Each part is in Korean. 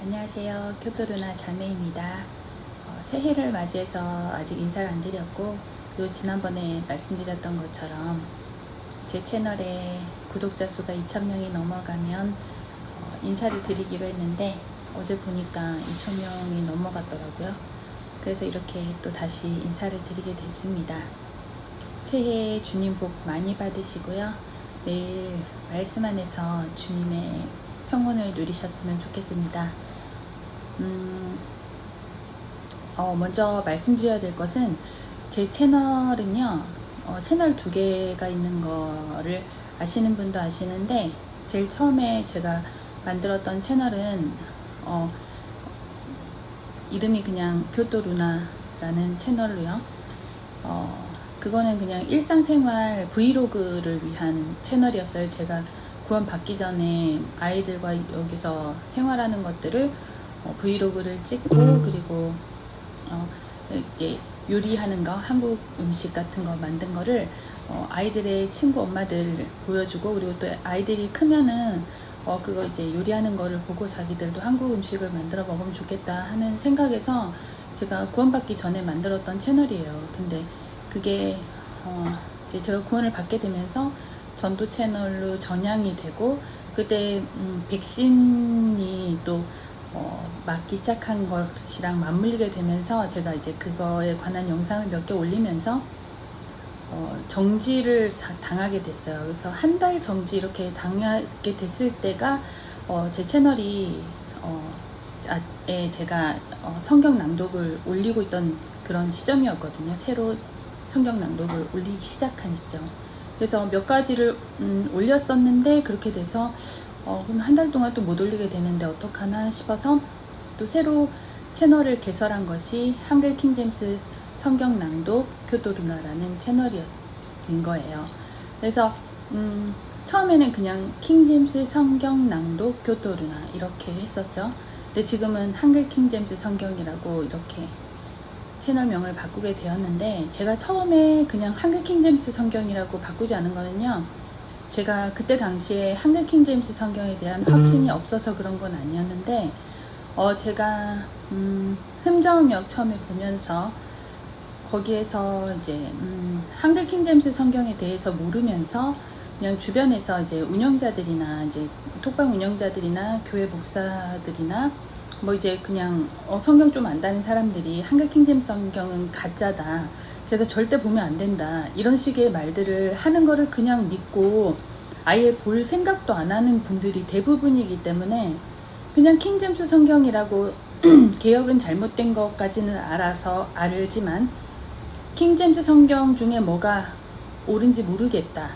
안녕하세요. 교토루나 자매입니다. 새해를 맞이해서 아직 인사를 안 드렸고, 그리고 지난번에 말씀드렸던 것처럼 제 채널에 구독자 수가 2,000명이 넘어가면 인사를 드리기로 했는데, 어제 보니까 2,000명이 넘어갔더라고요. 그래서 이렇게 또 다시 인사를 드리게 됐습니다. 새해 주님 복 많이 받으시고요. 매일 말씀 안에서 주님의 평온을 누리셨으면 좋겠습니다. 먼저 말씀드려야 될 것은, 제 채널은요, 채널 2개가 있는 거를 아시는 분도 아시는데, 제일 처음에 제가 만들었던 채널은 이름이 그냥 교토루나라는 채널로요. 그거는 그냥 일상생활 브이로그를 위한 채널이었어요. 제가 구원 받기 전에 아이들과 여기서 생활하는 것들을 브이로그를 찍고, 그리고 이제 요리하는 거, 한국 음식 같은 거 만든 거를 아이들의 친구 엄마들 보여주고, 그리고 또 아이들이 크면은 그거 이제 요리하는 거를 보고 자기들도 한국 음식을 만들어 먹으면 좋겠다 하는 생각에서 제가 구원받기 전에 만들었던 채널이에요. 근데 그게 이제 제가 구원을 받게 되면서 전도 채널로 전향이 되고, 그때 백신이 또 맞기 시작한 것이랑 맞물리게 되면서 제가 이제 그거에 관한 영상을 몇 개 올리면서 정지를 당하게 됐어요. 그래서 한 달 정지 이렇게 당하게 됐을 때가 제 채널이 제가 성경 낭독을 올리고 있던 그런 시점이었거든요. 새로 성경 낭독을 올리기 시작한 시점. 그래서 몇 가지를 올렸었는데, 그렇게 돼서 그럼 한 달 동안 또 못 올리게 되는데 어떡하나 싶어서 또 새로 채널을 개설한 것이 한글 킹제임스 성경 낭독 교토루나라는 채널이었던 거예요. 그래서 처음에는 그냥 킹제임스 성경 낭독 교토루나 이렇게 했었죠. 근데 지금은 한글 킹제임스 성경이라고 이렇게 채널명을 바꾸게 되었는데, 제가 처음에 그냥 한글 킹제임스 성경이라고 바꾸지 않은 거는요, 제가 그때 당시에 한글 킹제임스 성경에 대한 확신이 없어서 그런 건 아니었는데, 제가 흠정역 처음에 보면서 거기에서 이제 한글 킹제임스 성경에 대해서 모르면서 그냥 주변에서 이제 운영자들이나 이제 톡방 운영자들이나 교회 목사들이나 뭐 이제 그냥 성경 좀 안다는 사람들이 한글 킹제임스 성경은 가짜다, 그래서 절대 보면 안 된다, 이런 식의 말들을 하는 거를 그냥 믿고 아예 볼 생각도 안 하는 분들이 대부분이기 때문에, 그냥 킹제임스 성경이라고 개혁은 잘못된 것까지는 알지만 킹제임스 성경 중에 뭐가 옳은지 모르겠다,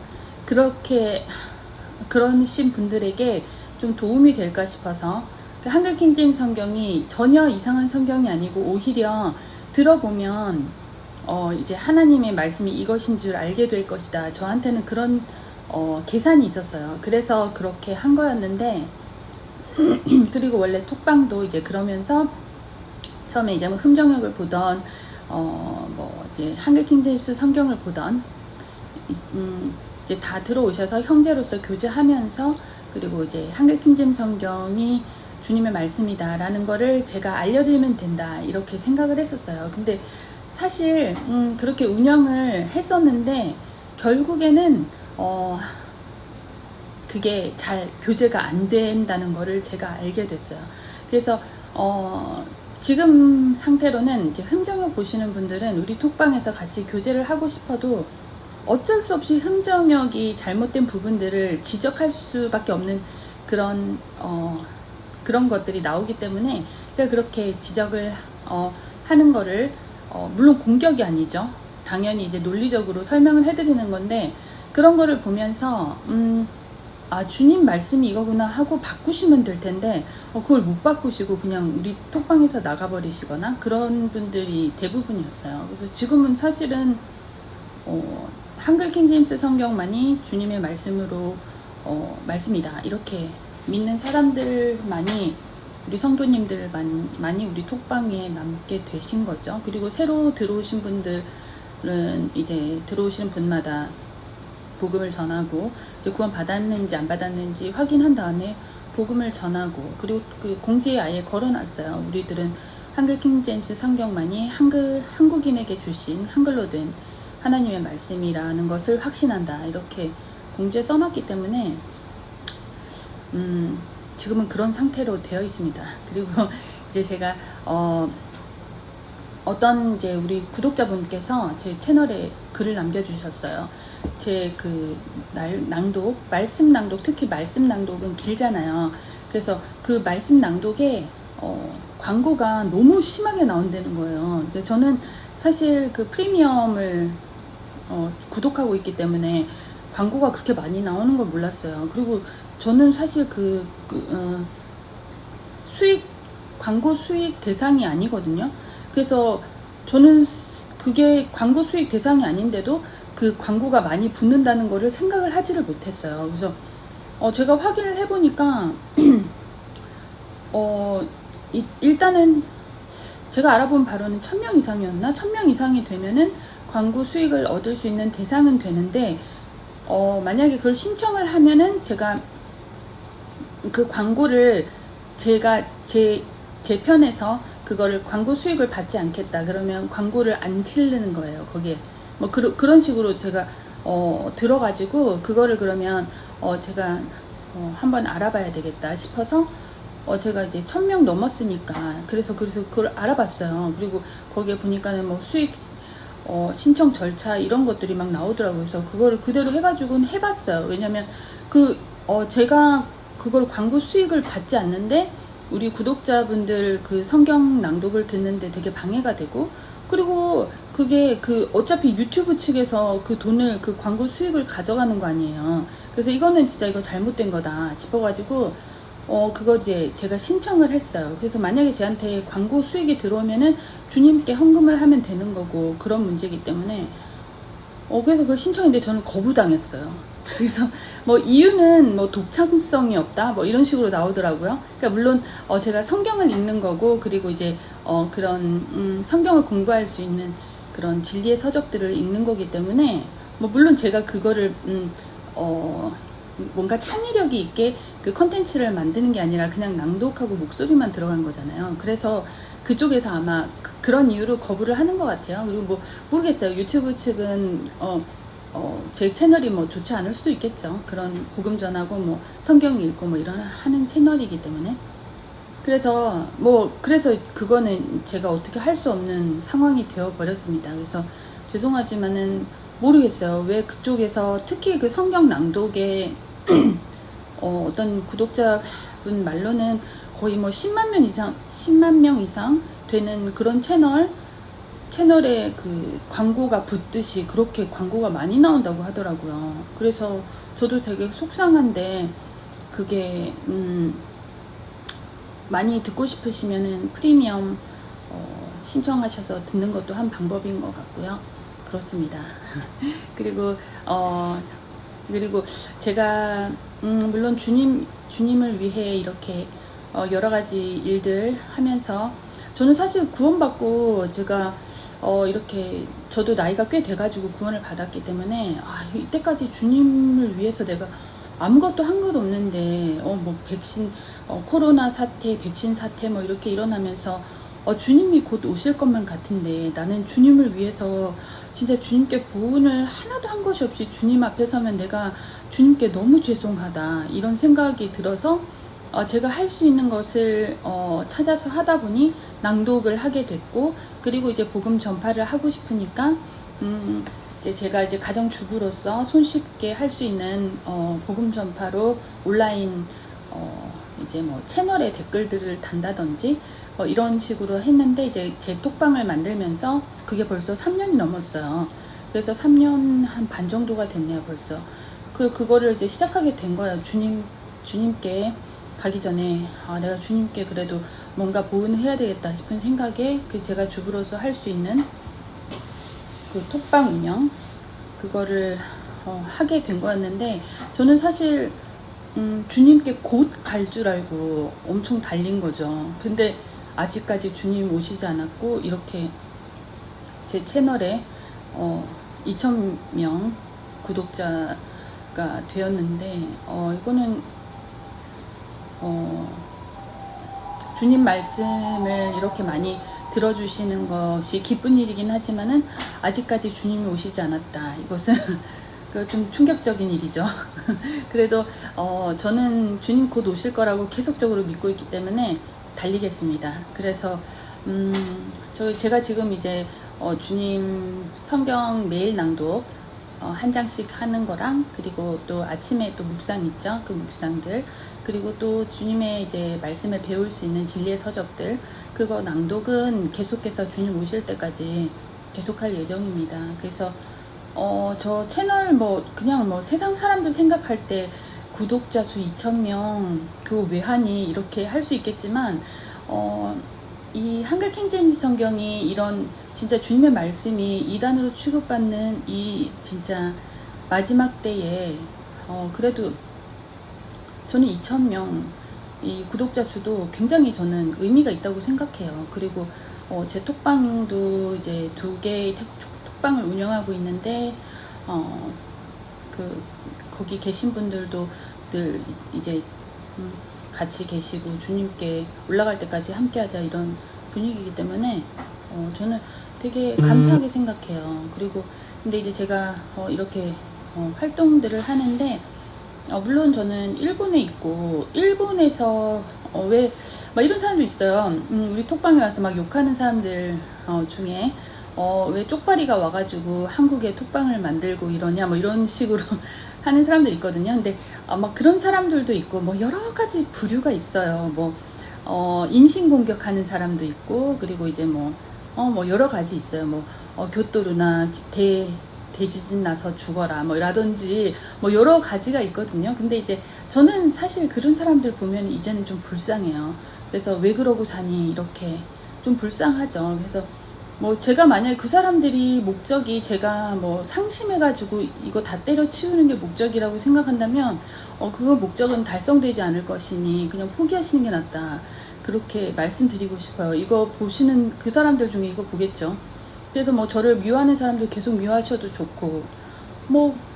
그러신 분들에게 좀 도움이 될까 싶어서 한글 킹제임스 성경이 전혀 이상한 성경이 아니고, 오히려 들어보면 이제 하나님의 말씀이 이것인 줄 알게 될 것이다, 저한테는 그런 계산이 있었어요. 그래서 그렇게 한 거였는데 그리고 원래 톡방도 이제 그러면서 처음에 이제 흠정역을 보던 뭐 이제 한글 킹제임스 성경을 보던 이제 다 들어오셔서 형제로서 교제하면서, 그리고 이제 한글 킹제임스 성경이 주님의 말씀이다 라는 거를 제가 알려드리면 된다, 이렇게 생각을 했었어요. 근데 사실 그렇게 운영을 했었는데 결국에는 그게 잘 교제가 안 된다는 거를 제가 알게 됐어요. 그래서 지금 상태로는 이제 흠정역 보시는 분들은 우리 톡방에서 같이 교제를 하고 싶어도 어쩔 수 없이 흠정역이 잘못된 부분들을 지적할 수밖에 없는 그런 것들이 나오기 때문에 제가 그렇게 지적을 하는 거를 물론 공격이 아니죠. 당연히 이제 논리적으로 설명을 해드리는 건데, 그런 거를 보면서 주님 말씀이 이거구나 하고 바꾸시면 될 텐데 그걸 못 바꾸시고 그냥 우리 톡방에서 나가버리시거나 그런 분들이 대부분이었어요. 그래서 지금은 사실은 한글 킹제임스 성경만이 주님의 말씀으로 말씀이다, 이렇게 믿는 사람들만이, 우리 성도님들 많이 우리 톡방에 남게 되신 거죠. 그리고 새로 들어오신 분들은 이제 들어오시는 분마다 복음을 전하고 이제 구원 받았는지 안 받았는지 확인한 다음에 복음을 전하고, 그리고 그 공지에 아예 걸어놨어요. 우리들은 한글 킹제임스 성경만이 한국인에게 주신 한글로 된 하나님의 말씀이라는 것을 확신한다, 이렇게 공지에 써놨기 때문에 지금은 그런 상태로 되어 있습니다. 그리고 이제 제가 어떤 이제 우리 구독자분께서 제 채널에 글을 남겨주셨어요. 제 그 낭독, 말씀 낭독, 특히 말씀 낭독은 길잖아요. 그래서 그 말씀 낭독에 광고가 너무 심하게 나온다는 거예요. 그러니까 저는 사실 그 프리미엄을 구독하고 있기 때문에 광고가 그렇게 많이 나오는 걸 몰랐어요. 그리고 저는 사실 광고 수익 대상이 아니거든요. 그래서 저는 그게 광고 수익 대상이 아닌데도 그 광고가 많이 붙는다는 거를 생각을 하지를 못했어요. 그래서 제가 확인을 해보니까 일단은 제가 알아본 바로는 1000명 이상이었나? 1000명 이상이 되면은 광고 수익을 얻을 수 있는 대상은 되는데, 만약에 그걸 신청을 하면은 제가 그 광고를 제가 제 편에서 그거를 광고 수익을 받지 않겠다 그러면 광고를 안 실는 거예요. 거기에 뭐 그런 식으로 제가 들어가지고 그거를 그러면 제가 한번 알아봐야 되겠다 싶어서 제가 이제 1000명 넘었으니까 그래서 그걸 알아봤어요. 그리고 거기에 보니까는 뭐 수익 신청 절차 이런 것들이 막 나오더라고요. 그래서 그거를 그대로 해가지고는 해봤어요. 왜냐면 제가 그걸 광고 수익을 받지 않는데 우리 구독자분들 그 성경 낭독을 듣는데 되게 방해가 되고, 그리고 그게 어차피 유튜브 측에서 그 돈을 그 광고 수익을 가져가는 거 아니에요. 그래서 이거는 진짜 이거 잘못된 거다 싶어가지고 그거 이제 제가 신청을 했어요. 그래서 만약에 제한테 광고 수익이 들어오면은 주님께 헌금을 하면 되는 거고 그런 문제이기 때문에 그래서 그걸 신청했는데 저는 거부당했어요. 그래서 뭐 이유는 뭐 독창성이 없다 뭐 이런 식으로 나오더라고요. 그러니까 물론 제가 성경을 읽는 거고, 그리고 이제 그런 성경을 공부할 수 있는 그런 진리의 서적들을 읽는 거기 때문에 뭐 물론 제가 그거를 뭔가 창의력이 있게 그 컨텐츠를 만드는 게 아니라 그냥 낭독하고 목소리만 들어간 거잖아요. 그래서 그쪽에서 아마 그런 이유로 거부를 하는 것 같아요. 그리고 뭐 모르겠어요. 유튜브 측은 제 채널이 뭐 좋지 않을 수도 있겠죠. 그런 복음 전하고 뭐 성경 읽고 뭐 이런 하는 채널이기 때문에. 그래서 그거는 제가 어떻게 할 수 없는 상황이 되어 버렸습니다. 그래서 죄송하지만은 모르겠어요. 왜 그쪽에서 특히 그 성경 낭독에 어떤 구독자분 말로는 거의 뭐 10만 명 이상 되는 그런 채널에 그 광고가 붙듯이 그렇게 광고가 많이 나온다고 하더라고요. 그래서 저도 되게 속상한데, 그게 많이 듣고 싶으시면은 프리미엄 신청하셔서 듣는 것도 한 방법인 것 같고요. 그렇습니다. 그리고 제가 물론 주님을 위해 이렇게 여러 가지 일들 하면서, 저는 사실 구원받고 제가 이렇게 저도 나이가 꽤 돼가지고 구원을 받았기 때문에 이때까지 주님을 위해서 내가 아무것도 한 것 없는데 뭐 백신 코로나 사태, 백신 사태 뭐 이렇게 일어나면서 주님이 곧 오실 것만 같은데 나는 주님을 위해서 진짜 주님께 보은을 하나도 한 것이 없이 주님 앞에 서면 내가 주님께 너무 죄송하다 이런 생각이 들어서 제가 할 수 있는 것을 찾아서 하다 보니 낭독을 하게 됐고, 그리고 이제 복음 전파를 하고 싶으니까 이제 제가 이제 가정주부로서 손쉽게 할 수 있는 복음 전파로 온라인 이제 뭐 채널에 댓글들을 단다든지 이런 식으로 했는데, 이제 제 톡방을 만들면서 그게 벌써 3년이 넘었어요. 그래서 3년 한 반 정도가 됐네요 벌써. 그거를 이제 시작하게 된 거예요. 주님께 가기 전에 내가 주님께 그래도 뭔가 보은을 해야 되겠다 싶은 생각에 제가 주부로서 할 수 있는 그 톡방 운영 그거를 하게 된 거였는데, 저는 사실 주님께 곧 갈 줄 알고 엄청 달린 거죠. 근데 아직까지 주님 오시지 않았고 이렇게 제 채널에 2000명 구독자가 되었는데 이거는 주님 말씀을 이렇게 많이 들어주시는 것이 기쁜 일이긴 하지만은 아직까지 주님이 오시지 않았다. 이것은 좀 충격적인 일이죠. 그래도 저는 주님 곧 오실 거라고 계속적으로 믿고 있기 때문에 달리겠습니다. 그래서 제가 지금 이제 주님 성경 매일 낭독 한 장씩 하는 거랑, 그리고 또 아침에 또 묵상 있죠. 그 묵상들, 그리고 또 주님의 이제 말씀을 배울 수 있는 진리의 서적들, 그거 낭독은 계속해서 주님 오실 때까지 계속할 예정입니다. 그래서 저 채널 그냥 세상 사람들 생각할 때 구독자 수 2,000명 그거 왜 하니 이렇게 할 수 있겠지만, 이 한글 킹제임스 성경이 이런 진짜 주님의 말씀이 이단으로 취급받는 이 진짜 마지막 때에 그래도 저는 2,000명 이 구독자 수도 굉장히 저는 의미가 있다고 생각해요. 그리고 제 톡방도 이제 2개의 톡방을 운영하고 있는데 거기 계신 분들도 늘 이제 같이 계시고 주님께 올라갈 때까지 함께하자 이런 분위기이기 때문에 저는 되게 감사하게 생각해요. 그리고 근데 이제 제가 이렇게 활동들을 하는데 물론 저는 일본에 있고, 일본에서 왜 막 이런 사람도 있어요. 우리 톡방에 와서 막 욕하는 사람들 중에 왜 쪽발이가 와가지고 한국에 톡방을 만들고 이러냐 뭐 이런 식으로 하는 사람들 있거든요. 근데 막 그런 사람들도 있고 여러 가지 부류가 있어요. 인신공격하는 사람도 있고, 그리고 이제 여러 가지 있어요. 교토루나 대지진 나서 죽어라 라든지 여러 가지가 있거든요. 근데 이제 저는 사실 그런 사람들 보면 이제는 좀 불쌍해요. 그래서 왜 그러고 사니 이렇게 좀 불쌍하죠. 그래서 제가 만약에 그 사람들이 목적이 제가 상심해가지고 이거 다 때려치우는 게 목적이라고 생각한다면 그거 목적은 달성되지 않을 것이니 그냥 포기하시는 게 낫다. 그렇게 말씀드리고 싶어요. 이거 보시는 그 사람들 중에 이거 보겠죠. 그래서 저를 미워하는 사람들 계속 미워하셔도 좋고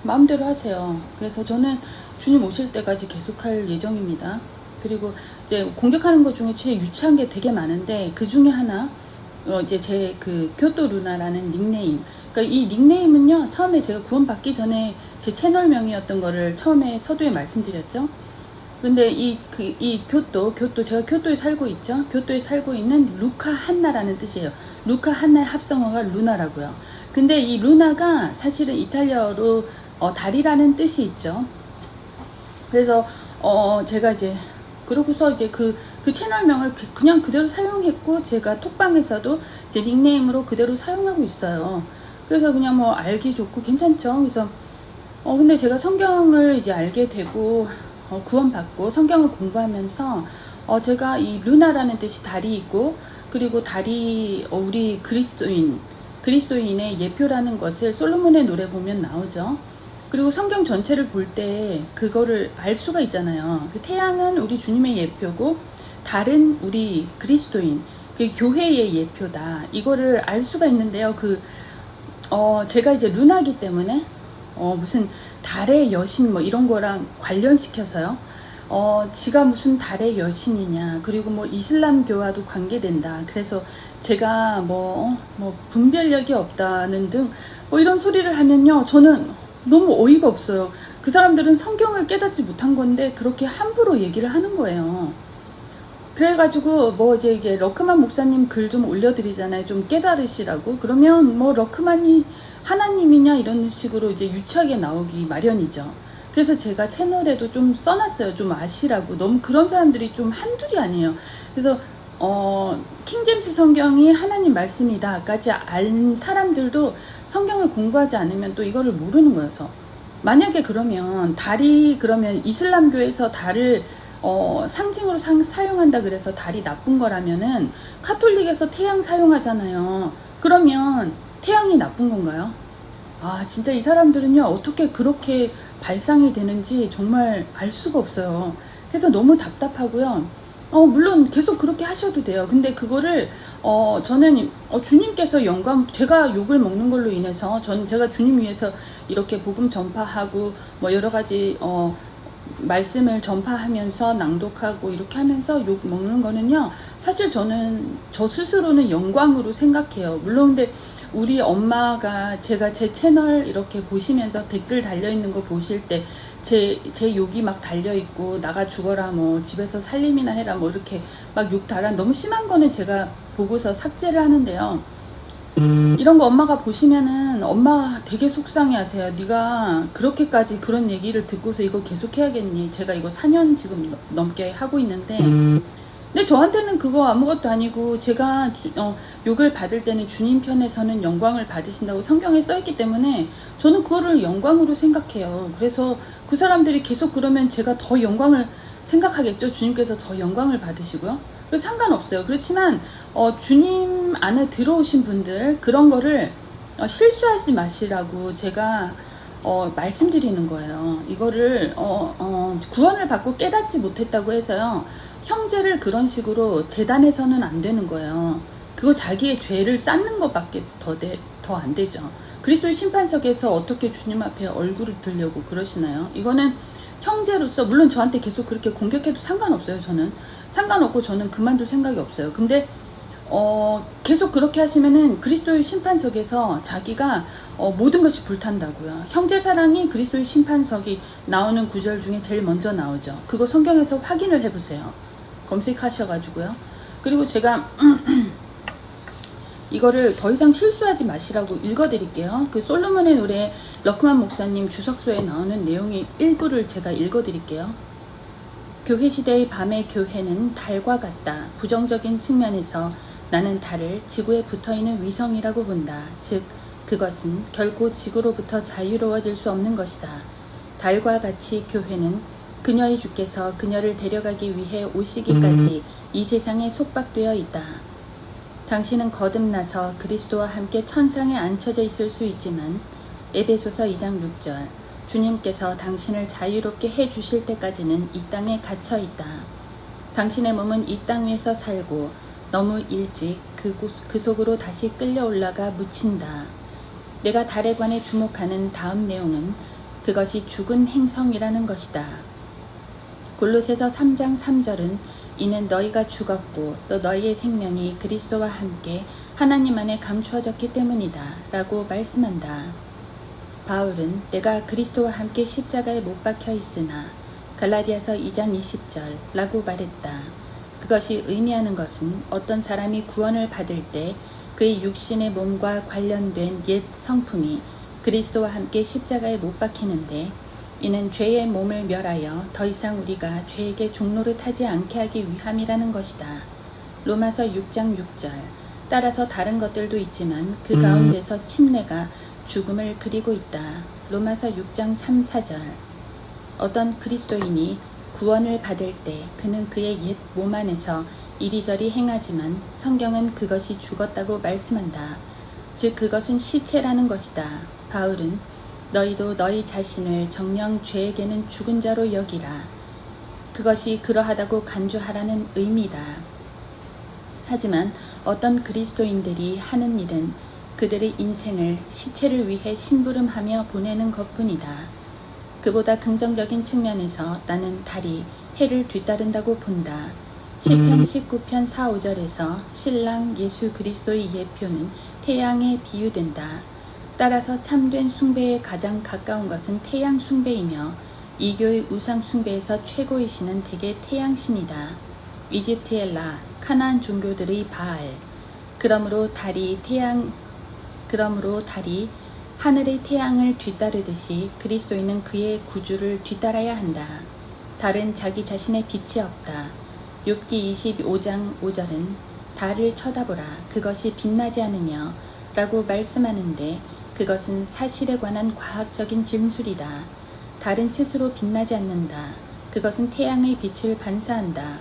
마음대로 하세요. 그래서 저는 주님 오실 때까지 계속할 예정입니다. 그리고 이제 공격하는 것 중에 진짜 유치한 게 되게 많은데, 그 중에 하나 이제 제 교토 루나라는 닉네임. 그러니까 이 닉네임은요, 처음에 제가 구원받기 전에 제 채널명이었던 거를 처음에 서두에 말씀드렸죠. 근데 교토, 제가 교토에 살고 있죠. 교토에 살고 있는 루카 한나라는 뜻이에요. 루카 한나의 합성어가 루나라고요. 근데 이 루나가 사실은 이탈리아어로 달이라는 뜻이 있죠. 그래서 제가 이제 그러고서 이제 그 채널명을 그냥 그대로 사용했고, 제가 톡방에서도 제 닉네임으로 그대로 사용하고 있어요. 그래서 그냥 알기 좋고 괜찮죠. 그래서 근데 제가 성경을 이제 알게 되고 구원받고 성경을 공부하면서 제가 이 루나라는 뜻이 달이 있고, 그리고 달이 우리 그리스도인의 예표라는 것을 솔로몬의 노래 보면 나오죠. 그리고 성경 전체를 볼 때 그거를 알 수가 있잖아요. 태양은 우리 주님의 예표고 달은 우리 그리스도인, 그 교회의 예표다. 이거를 알 수가 있는데요. 제가 이제 루나기 때문에 무슨 달의 여신 이런 거랑 관련시켜서요. 지가 무슨 달의 여신이냐, 그리고 이슬람교와도 관계된다. 그래서 제가 분별력이 없다는 등 이런 소리를 하면요, 저는 너무 어이가 없어요. 그 사람들은 성경을 깨닫지 못한 건데 그렇게 함부로 얘기를 하는 거예요. 그래가지고 이제 러크만 목사님 글 좀 올려드리잖아요. 좀 깨달으시라고. 그러면 러크만이 하나님이냐 이런 식으로 이제 유치하게 나오기 마련이죠. 그래서 제가 채널에도 좀 써놨어요. 좀 아시라고. 너무 그런 사람들이 좀 한둘이 아니에요. 그래서 킹제임스 성경이 하나님 말씀이다까지 알 사람들도 성경을 공부하지 않으면 또 이거를 모르는 거여서, 만약에 그러면 달이 그러면 이슬람교에서 달을 상징으로 사용한다 그래서 달이 나쁜 거라면은 카톨릭에서 태양 사용하잖아요. 그러면 태양이 나쁜 건가요? 진짜 이 사람들은요, 어떻게 그렇게 발상이 되는지 정말 알 수가 없어요. 그래서 너무 답답하고요. 물론 계속 그렇게 하셔도 돼요. 근데 그거를 저는 주님께서 제가 욕을 먹는 걸로 인해서 제가 주님 위해서 이렇게 복음 전파하고 여러 가지 말씀을 전파하면서 낭독하고 이렇게 하면서 욕 먹는 거는요, 사실 저는 저 스스로는 영광으로 생각해요. 물론 근데 우리 엄마가 제가 제 채널 이렇게 보시면서 댓글 달려있는 거 보실 때 제 욕이 막 달려있고 나가 죽어라 뭐 집에서 살림이나 해라 뭐 이렇게 막 욕 달아 너무 심한 거는 제가 보고서 삭제를 하는데요. 이런 거 엄마가 보시면은 엄마 되게 속상해 하세요. 네가 그렇게까지 그런 얘기를 듣고서 이거 계속 해야겠니? 제가 이거 4년 지금 넘게 하고 있는데 근데 저한테는 그거 아무것도 아니고 제가 욕을 받을 때는 주님 편에서는 영광을 받으신다고 성경에 써있기 때문에 저는 그거를 영광으로 생각해요. 그래서 그 사람들이 계속 그러면 제가 더 영광을 생각하겠죠. 주님께서 더 영광을 받으시고요. 그래서 상관없어요. 그렇지만 주님 안에 들어오신 분들 그런 거를 실수하지 마시라고 제가 말씀드리는 거예요. 이거를 구원을 받고 깨닫지 못했다고 해서요. 형제를 그런 식으로 재단해서는 안 되는 거예요. 그거 자기의 죄를 쌓는 것밖에 더 안 되죠. 그리스도의 심판석에서 어떻게 주님 앞에 얼굴을 들려고 그러시나요? 이거는 형제로서 물론 저한테 계속 그렇게 공격해도 상관없어요. 저는 상관없고 저는 그만둘 생각이 없어요. 근데 계속 그렇게 하시면은 그리스도의 심판석에서 자기가 모든 것이 불탄다고요. 형제 사랑이 그리스도의 심판석이 나오는 구절 중에 제일 먼저 나오죠. 그거 성경에서 확인을 해보세요. 검색하셔가지고요. 그리고 제가 이거를 더 이상 실수하지 마시라고 읽어드릴게요. 그 솔로몬의 노래 럭크만 목사님 주석서에 나오는 내용의 일부를 제가 읽어드릴게요. 교회 시대의 밤의 교회는 달과 같다. 부정적인 측면에서 나는 달을 지구에 붙어있는 위성이라고 본다. 즉 그것은 결코 지구로부터 자유로워질 수 없는 것이다. 달과 같이 교회는 그녀의 주께서 그녀를 데려가기 위해 오시기까지 이 세상에 속박되어 있다. 당신은 거듭나서 그리스도와 함께 천상에 앉혀져 있을 수 있지만 에베소서 2장 6절 주님께서 당신을 자유롭게 해주실 때까지는 이 땅에 갇혀 있다. 당신의 몸은 이 땅 위에서 살고 너무 일찍 그 속으로 다시 끌려 올라가 묻힌다. 내가 달에 관해 주목하는 다음 내용은 그것이 죽은 행성이라는 것이다. 골로새서 3장 3절은 이는 너희가 죽었고 또 너희의 생명이 그리스도와 함께 하나님 안에 감추어졌기 때문이다 라고 말씀한다. 바울은 내가 그리스도와 함께 십자가에 못 박혀 있으나 갈라디아서 2장 20절 라고 말했다. 그것이 의미하는 것은 어떤 사람이 구원을 받을 때 그의 육신의 몸과 관련된 옛 성품이 그리스도와 함께 십자가에 못 박히는데 이는 죄의 몸을 멸하여 더 이상 우리가 죄에게 종노릇하지 않게 하기 위함이라는 것이다. 로마서 6장 6절 따라서 다른 것들도 있지만 그 가운데서 침례가 죽음을 그리고 있다. 로마서 6장 3, 4절 어떤 그리스도인이 구원을 받을 때 그는 그의 옛 몸 안에서 이리저리 행하지만 성경은 그것이 죽었다고 말씀한다. 즉 그것은 시체라는 것이다. 바울은 너희도 너희 자신을 정녕 죄에게는 죽은 자로 여기라. 그것이 그러하다고 간주하라는 의미다. 하지만 어떤 그리스도인들이 하는 일은 그들의 인생을 시체를 위해 심부름하며 보내는 것뿐이다. 그보다 긍정적인 측면에서 나는 달이 해를 뒤따른다고 본다. 시편 19편 4, 5절에서 신랑 예수 그리스도의 예표는 태양에 비유된다. 따라서 참된 숭배에 가장 가까운 것은 태양 숭배이며 이교의 우상 숭배에서 최고이신은 대개 태양신이다. 이집트의 라, 카나안 종교들의 바알. 그러므로 달이 하늘의 태양을 뒤따르듯이 그리스도인은 그의 구주를 뒤따라야 한다. 달은 자기 자신의 빛이 없다. 욥기 25장 5절은 달을 쳐다보라 그것이 빛나지 않으며 라고 말씀하는데 그것은 사실에 관한 과학적인 진술이다. 달은 스스로 빛나지 않는다. 그것은 태양의 빛을 반사한다.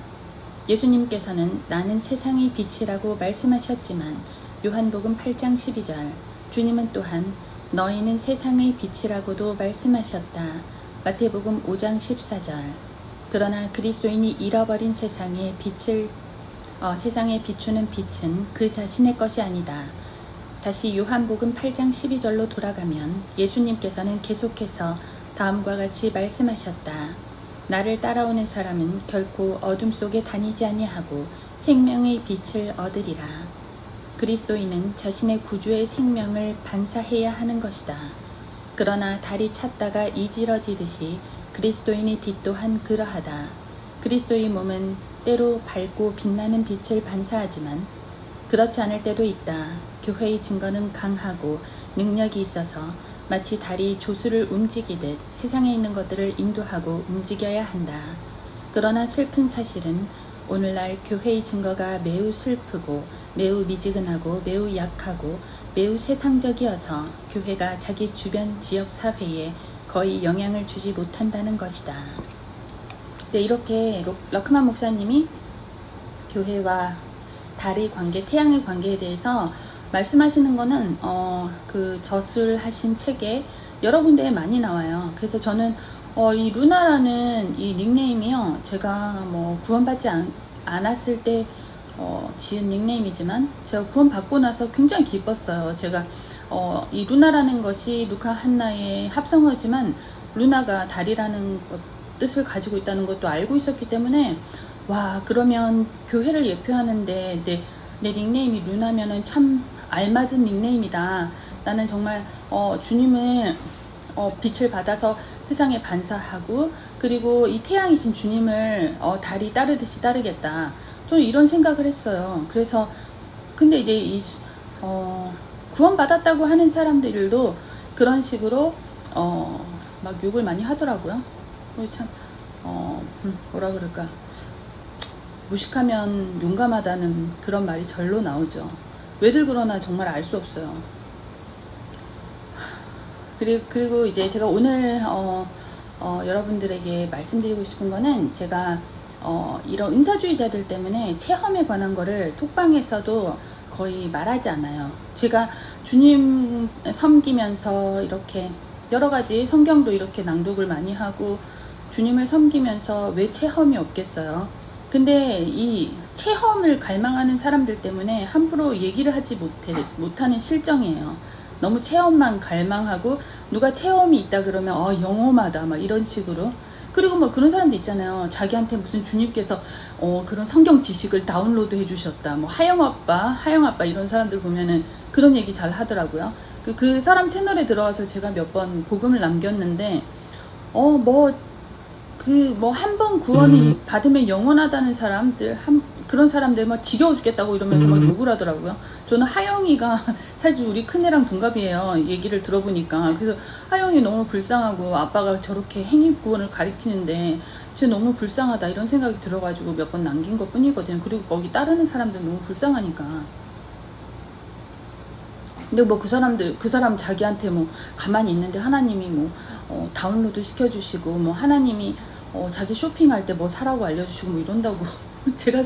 예수님께서는 나는 세상의 빛이라고 말씀하셨지만 요한복음 8장 12절 주님은 또한 너희는 세상의 빛이라고도 말씀하셨다. 마태복음 5장 14절 그러나 그리스도인이 잃어버린 세상에 세상에 비추는 빛은 그 자신의 것이 아니다. 다시 요한복음 8장 12절로 돌아가면 예수님께서는 계속해서 다음과 같이 말씀하셨다. 나를 따라오는 사람은 결코 어둠 속에 다니지 아니하고 생명의 빛을 얻으리라. 그리스도인은 자신의 구주의 생명을 반사해야 하는 것이다. 그러나 달이 찼다가 이지러지듯이 그리스도인의 빛 또한 그러하다. 그리스도의 몸은 때로 밝고 빛나는 빛을 반사하지만 그렇지 않을 때도 있다. 교회의 증거는 강하고 능력이 있어서 마치 달이 조수를 움직이듯 세상에 있는 것들을 인도하고 움직여야 한다. 그러나 슬픈 사실은 오늘날 교회의 증거가 매우 슬프고 매우 미지근하고 매우 약하고 매우 세상적이어서 교회가 자기 주변 지역 사회에 거의 영향을 주지 못한다는 것이다. 네, 이렇게 러크만 목사님이 교회와 달의 관계, 태양의 관계에 대해서 말씀하시는 거는 그 저술하신 책에 여러 군데에 많이 나와요. 그래서 저는 이 루나라는 이 닉네임이요, 제가 뭐 구원받지 않았을 때 지은 닉네임이지만 제가 구원받고 나서 굉장히 기뻤어요. 제가 이 루나라는 것이 루카 한나의 합성어지만 루나가 달이라는 뜻을 가지고 있다는 것도 알고 있었기 때문에 와, 그러면 교회를 예표하는데 내 닉네임이 루나면은 참 알맞은 닉네임이다. 나는 정말 주님을 빛을 받아서 세상에 반사하고 그리고 이 태양이신 주님을 달이 따르듯이 따르겠다. 저는 이런 생각을 했어요. 그래서 근데 이제 구원받았다고 하는 사람들도 그런 식으로 막 욕을 많이 하더라고요. 참 뭐라 그럴까, 무식하면 용감하다는 그런 말이 절로 나오죠. 왜들 그러나 정말 알 수 없어요. 그리고 이제 제가 오늘 여러분들에게 말씀드리고 싶은 거는, 제가 이런 은사주의자들 때문에 체험에 관한 거를 톡방에서도 거의 말하지 않아요. 제가 주님 섬기면서 이렇게 여러 가지 성경도 이렇게 낭독을 많이 하고 주님을 섬기면서 왜 체험이 없겠어요? 근데 이 체험을 갈망하는 사람들 때문에 함부로 얘기를 하지 못하는 실정이에요. 너무 체험만 갈망하고 누가 체험이 있다 그러면 영험하다 막 이런 식으로. 그리고 뭐 그런 사람도 있잖아요. 자기한테 무슨 주님께서 그런 성경 지식을 다운로드 해주셨다. 뭐 하영 아빠 이런 사람들 보면은 그런 얘기 잘 하더라고요. 그 사람 채널에 들어가서 제가 몇 번 복음을 남겼는데 한 번 구원이 받으면 영원하다는 사람들, 그런 사람들 막 지겨워 죽겠다고 이러면서 막 욕을 하더라고요. 저는 하영이가 사실 우리 큰애랑 동갑이에요. 얘기를 들어보니까. 그래서 하영이 너무 불쌍하고 아빠가 저렇게 행위구원을 가리키는데 쟤 너무 불쌍하다 이런 생각이 들어가지고 몇 번 남긴 것 뿐이거든요. 그리고 거기 따르는 사람들 너무 불쌍하니까. 근데 뭐 그 사람 자기한테 뭐 가만히 있는데 하나님이 뭐 다운로드 시켜주시고 뭐 하나님이 자기 쇼핑할 때 뭐 사라고 알려주시고 뭐 이런다고 제가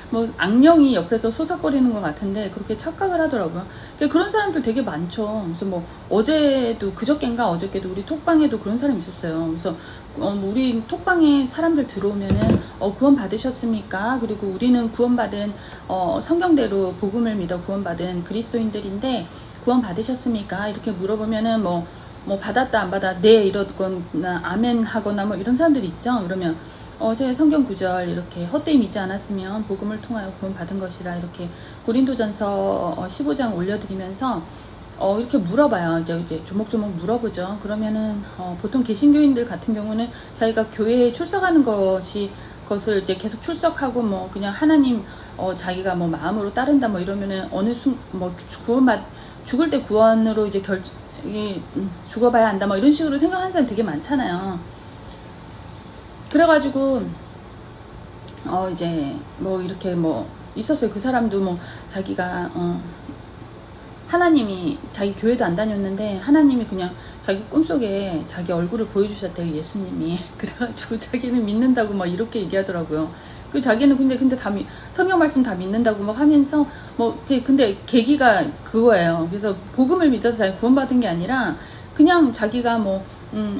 뭐 악령이 옆에서 소삭거리는 것 같은데 그렇게 착각을 하더라고요. 그런 사람들 되게 많죠. 그래서 뭐 어제도 그저껜가 어저께도 우리 톡방에도 그런 사람이 있었어요. 그래서 우리 톡방에 사람들 들어오면은 구원 받으셨습니까? 그리고 우리는 구원받은 성경대로 복음을 믿어 구원받은 그리스도인들인데 구원 받으셨습니까? 이렇게 물어보면은 뭐 받았다 안 받아 네 이러거나 아멘 하거나 뭐 이런 사람들이 있죠. 그러면 제 성경 구절 이렇게 헛되이 믿지 않았으면 복음을 통하여 구원 받은 것이라 이렇게 고린도전서 15장 올려드리면서 이렇게 물어봐요. 이제 조목조목 물어보죠. 그러면은 보통 개신교인들 같은 경우는 자기가 교회에 출석하는 것을 이제 계속 출석하고 뭐 그냥 하나님 자기가 뭐 마음으로 따른다 뭐 이러면은 죽을 때 구원으로 이제 죽어봐야 한다 뭐 이런 식으로 생각하는 사람 되게 많잖아요. 그래가지고 이제 뭐 이렇게 뭐 있었어요. 그 사람도 뭐 자기가 하나님이 자기 교회도 안 다녔는데 하나님이 그냥 자기 꿈속에 자기 얼굴을 보여주셨대요. 예수님이. 그래가지고 자기는 믿는다고 막 이렇게 얘기하더라고요. 자기는 근데 성경 말씀 다 믿는다고 막 하면서 근데 계기가 그거예요. 그래서 복음을 믿어서 자기 구원받은 게 아니라 그냥 자기가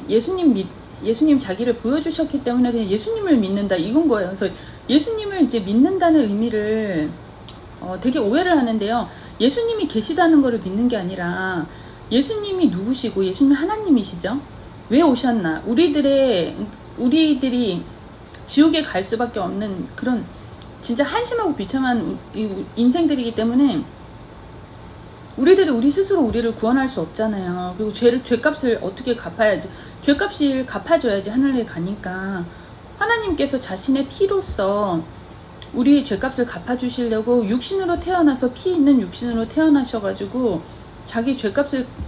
예수님 자기를 보여주셨기 때문에 그냥 예수님을 믿는다 이건 거예요. 그래서 예수님을 이제 믿는다는 의미를 되게 오해를 하는데요. 예수님이 계시다는 거를 믿는 게 아니라 예수님이 누구시고 예수님이 하나님이시죠. 왜 오셨나? 우리들의 우리들이 지옥에 갈 수밖에 없는 그런 진짜 한심하고 비참한 인생들이기 때문에 우리들이 우리 스스로 우리를 구원할 수 없잖아요. 그리고 죄값을 어떻게 갚아야지, 죄값을 갚아줘야지 하늘에 가니까 하나님께서 자신의 피로써 우리의 죄값을 갚아주시려고 육신으로 태어나서 피 있는 육신으로 태어나셔가지고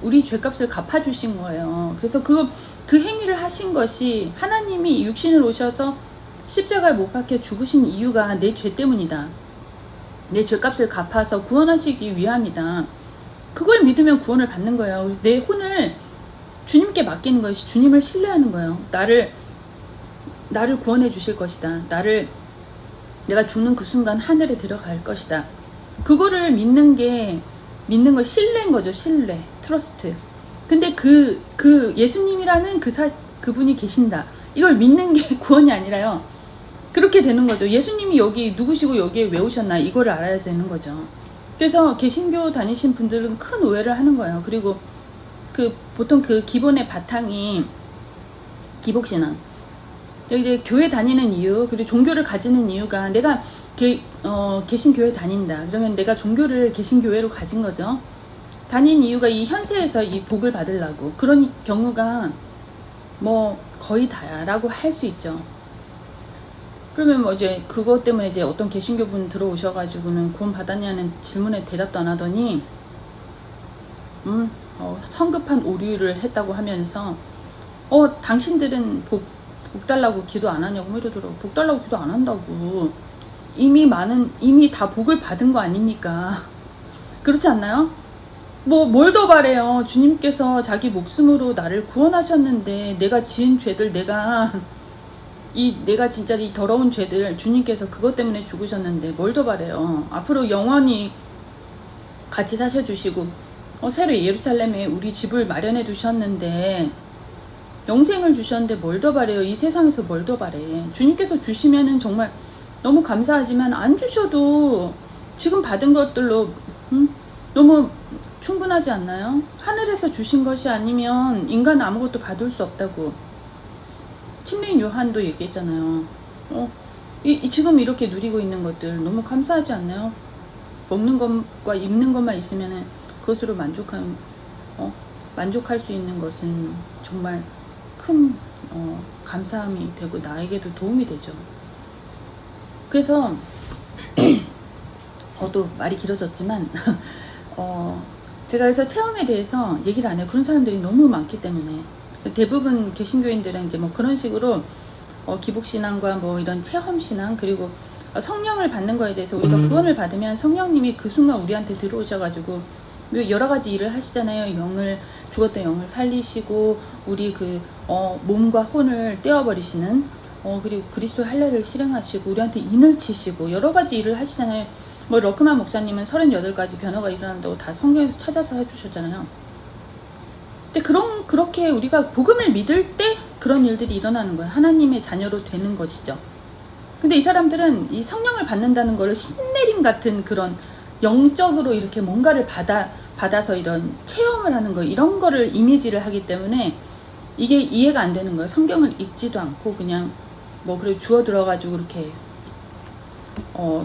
우리 죄값을 갚아주신 거예요. 그래서 그 행위를 하신 것이, 하나님이 육신을 오셔서 십자가에 못 박혀 죽으신 이유가 내 죄 때문이다. 내 죄값을 갚아서 구원하시기 위함이다. 그걸 믿으면 구원을 받는 거예요. 그래서 내 혼을 주님께 맡기는 것이, 주님을 신뢰하는 거예요. 나를 구원해 주실 것이다. 내가 죽는 그 순간 하늘에 들어갈 것이다. 그거를 믿는 거 신뢰인 거죠. 신뢰, 트러스트. 근데 예수님이라는 그분이 계신다. 이걸 믿는 게 구원이 아니라요. 그렇게 되는 거죠. 예수님이 여기 누구시고 여기에 왜 오셨나, 이거를 알아야 되는 거죠. 그래서 개신교 다니신 분들은 큰 오해를 하는 거예요. 그리고 보통 기본의 바탕이 기복신앙. 이제 교회 다니는 이유, 그리고 종교를 가지는 이유가, 내가 개신교회 다닌다. 그러면 내가 종교를 개신교회로 가진 거죠. 다닌 이유가 이 현세에서 이 복을 받으려고. 그런 경우가 거의 다야라고 할 수 있죠. 그러면 이제 그것 때문에 이제 어떤 개신교분 들어오셔가지고는 구원 받았냐는 질문에 대답도 안 하더니 성급한 오류를 했다고 하면서 당신들은 복 달라고 기도 안 하냐고 이러더라고. 복 달라고 기도 안 한다고. 이미 다 복을 받은 거 아닙니까? 그렇지 않나요? 뭘 더 바래요. 주님께서 자기 목숨으로 나를 구원하셨는데, 내가 지은 죄들, 내가 진짜 이 더러운 죄들, 주님께서 그것 때문에 죽으셨는데 뭘 더 바래요. 앞으로 영원히 같이 사셔주시고 새로 예루살렘에 우리 집을 마련해 두셨는데, 영생을 주셨는데 뭘 더 바래요. 이 세상에서 뭘 더 바래. 주님께서 주시면은 정말 너무 감사하지만, 안 주셔도 지금 받은 것들로 너무 충분하지 않나요? 하늘에서 주신 것이 아니면 인간은 아무것도 받을 수 없다고 침례인 요한도 얘기했잖아요. 지금 이렇게 누리고 있는 것들 너무 감사하지 않나요? 먹는 것과 입는 것만 있으면 그것으로 만족할 수 있는 것은 정말 큰 감사함이 되고 나에게도 도움이 되죠. 그래서 또 말이 길어졌지만 제가 그래서 체험에 대해서 얘기를 안 해요. 그런 사람들이 너무 많기 때문에. 대부분 개신교인들은 이제 그런 식으로 기복신앙과 이런 체험신앙, 그리고 성령을 받는 거에 대해서, 우리가 구원을 받으면 성령님이 그 순간 우리한테 들어오셔가지고 여러 가지 일을 하시잖아요. 죽었던 영을 살리시고, 우리 몸과 혼을 떼어버리시는, 그리고 그리스도의 할례를 실행하시고, 우리한테 인을 치시고, 여러 가지 일을 하시잖아요. 러크만 목사님은 38가지 변화가 일어난다고 다 성경에서 찾아서 해주셨잖아요. 근데 그렇게 우리가 복음을 믿을 때 그런 일들이 일어나는 거예요. 하나님의 자녀로 되는 것이죠. 근데 이 사람들은 이 성령을 받는다는 거를 신내림 같은 그런 영적으로 이렇게 뭔가를 받아서 이런 체험을 하는 거, 이런 거를 이미지를 하기 때문에 이게 이해가 안 되는 거예요. 성경을 읽지도 않고 그냥 그래 주워 들어가지고 그렇게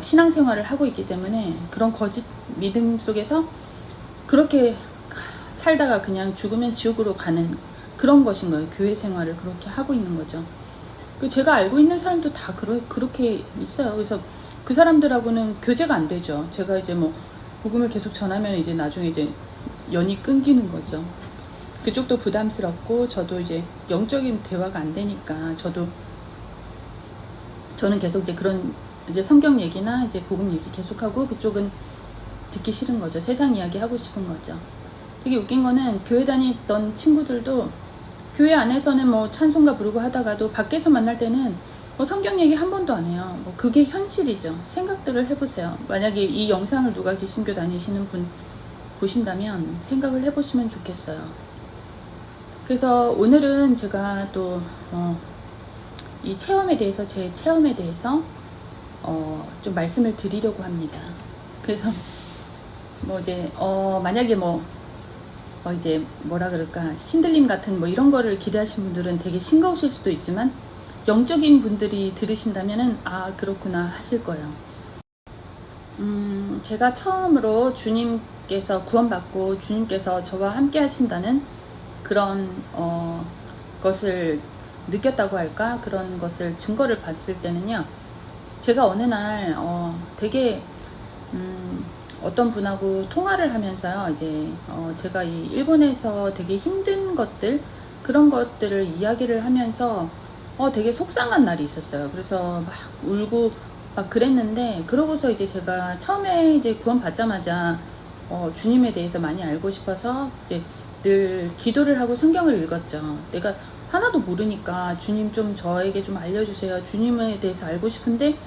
신앙생활을 하고 있기 때문에, 그런 거짓 믿음 속에서 그렇게 살다가 그냥 죽으면 지옥으로 가는 그런 것인 거예요. 교회 생활을 그렇게 하고 있는 거죠. 제가 알고 있는 사람도 다 그렇게 있어요. 그래서 그 사람들하고는 교제가 안 되죠. 제가 이제 복음을 계속 전하면 이제 나중에 이제 연이 끊기는 거죠. 그쪽도 부담스럽고, 저도 이제 영적인 대화가 안 되니까 저는 계속 이제 그런 이제 성경 얘기나 이제 복음 얘기 계속하고, 그쪽은 듣기 싫은 거죠. 세상 이야기 하고 싶은 거죠. 되게 웃긴 거는, 교회 다니던 친구들도 교회 안에서는 찬송가 부르고 하다가도 밖에서 만날 때는 성경 얘기 한 번도 안 해요. 그게 현실이죠. 생각들을 해보세요. 만약에 이 영상을 누가 개신교 다니시는 분 보신다면 생각을 해보시면 좋겠어요. 그래서 오늘은 제가 또 이 체험에 대해서, 제 체험에 대해서 좀 말씀을 드리려고 합니다. 그래서 이제 만약에 이제 뭐라 그럴까, 신들림 같은 이런 거를 기대하신 분들은 되게 싱거우실 수도 있지만, 영적인 분들이 들으신다면은 아 그렇구나 하실 거예요. 제가 처음으로 주님께서 구원받고 주님께서 저와 함께 하신다는 그런 것을 느꼈다고 할까, 그런 것을 증거를 봤을 때는요, 제가 어느 날 되게 어떤 분하고 통화를 하면서요, 이제 제가 이 일본에서 되게 힘든 것들, 그런 것들을 이야기를 하면서 되게 속상한 날이 있었어요. 그래서 막 울고 막 그랬는데, 그러고서 이제 제가 처음에 이제 구원 받자마자 주님에 대해서 많이 알고 싶어서 이제 늘 기도를 하고 성경을 읽었죠. 내가 하나도 모르니까 주님 좀 저에게 좀 알려주세요. 주님에 대해서 알고 싶은데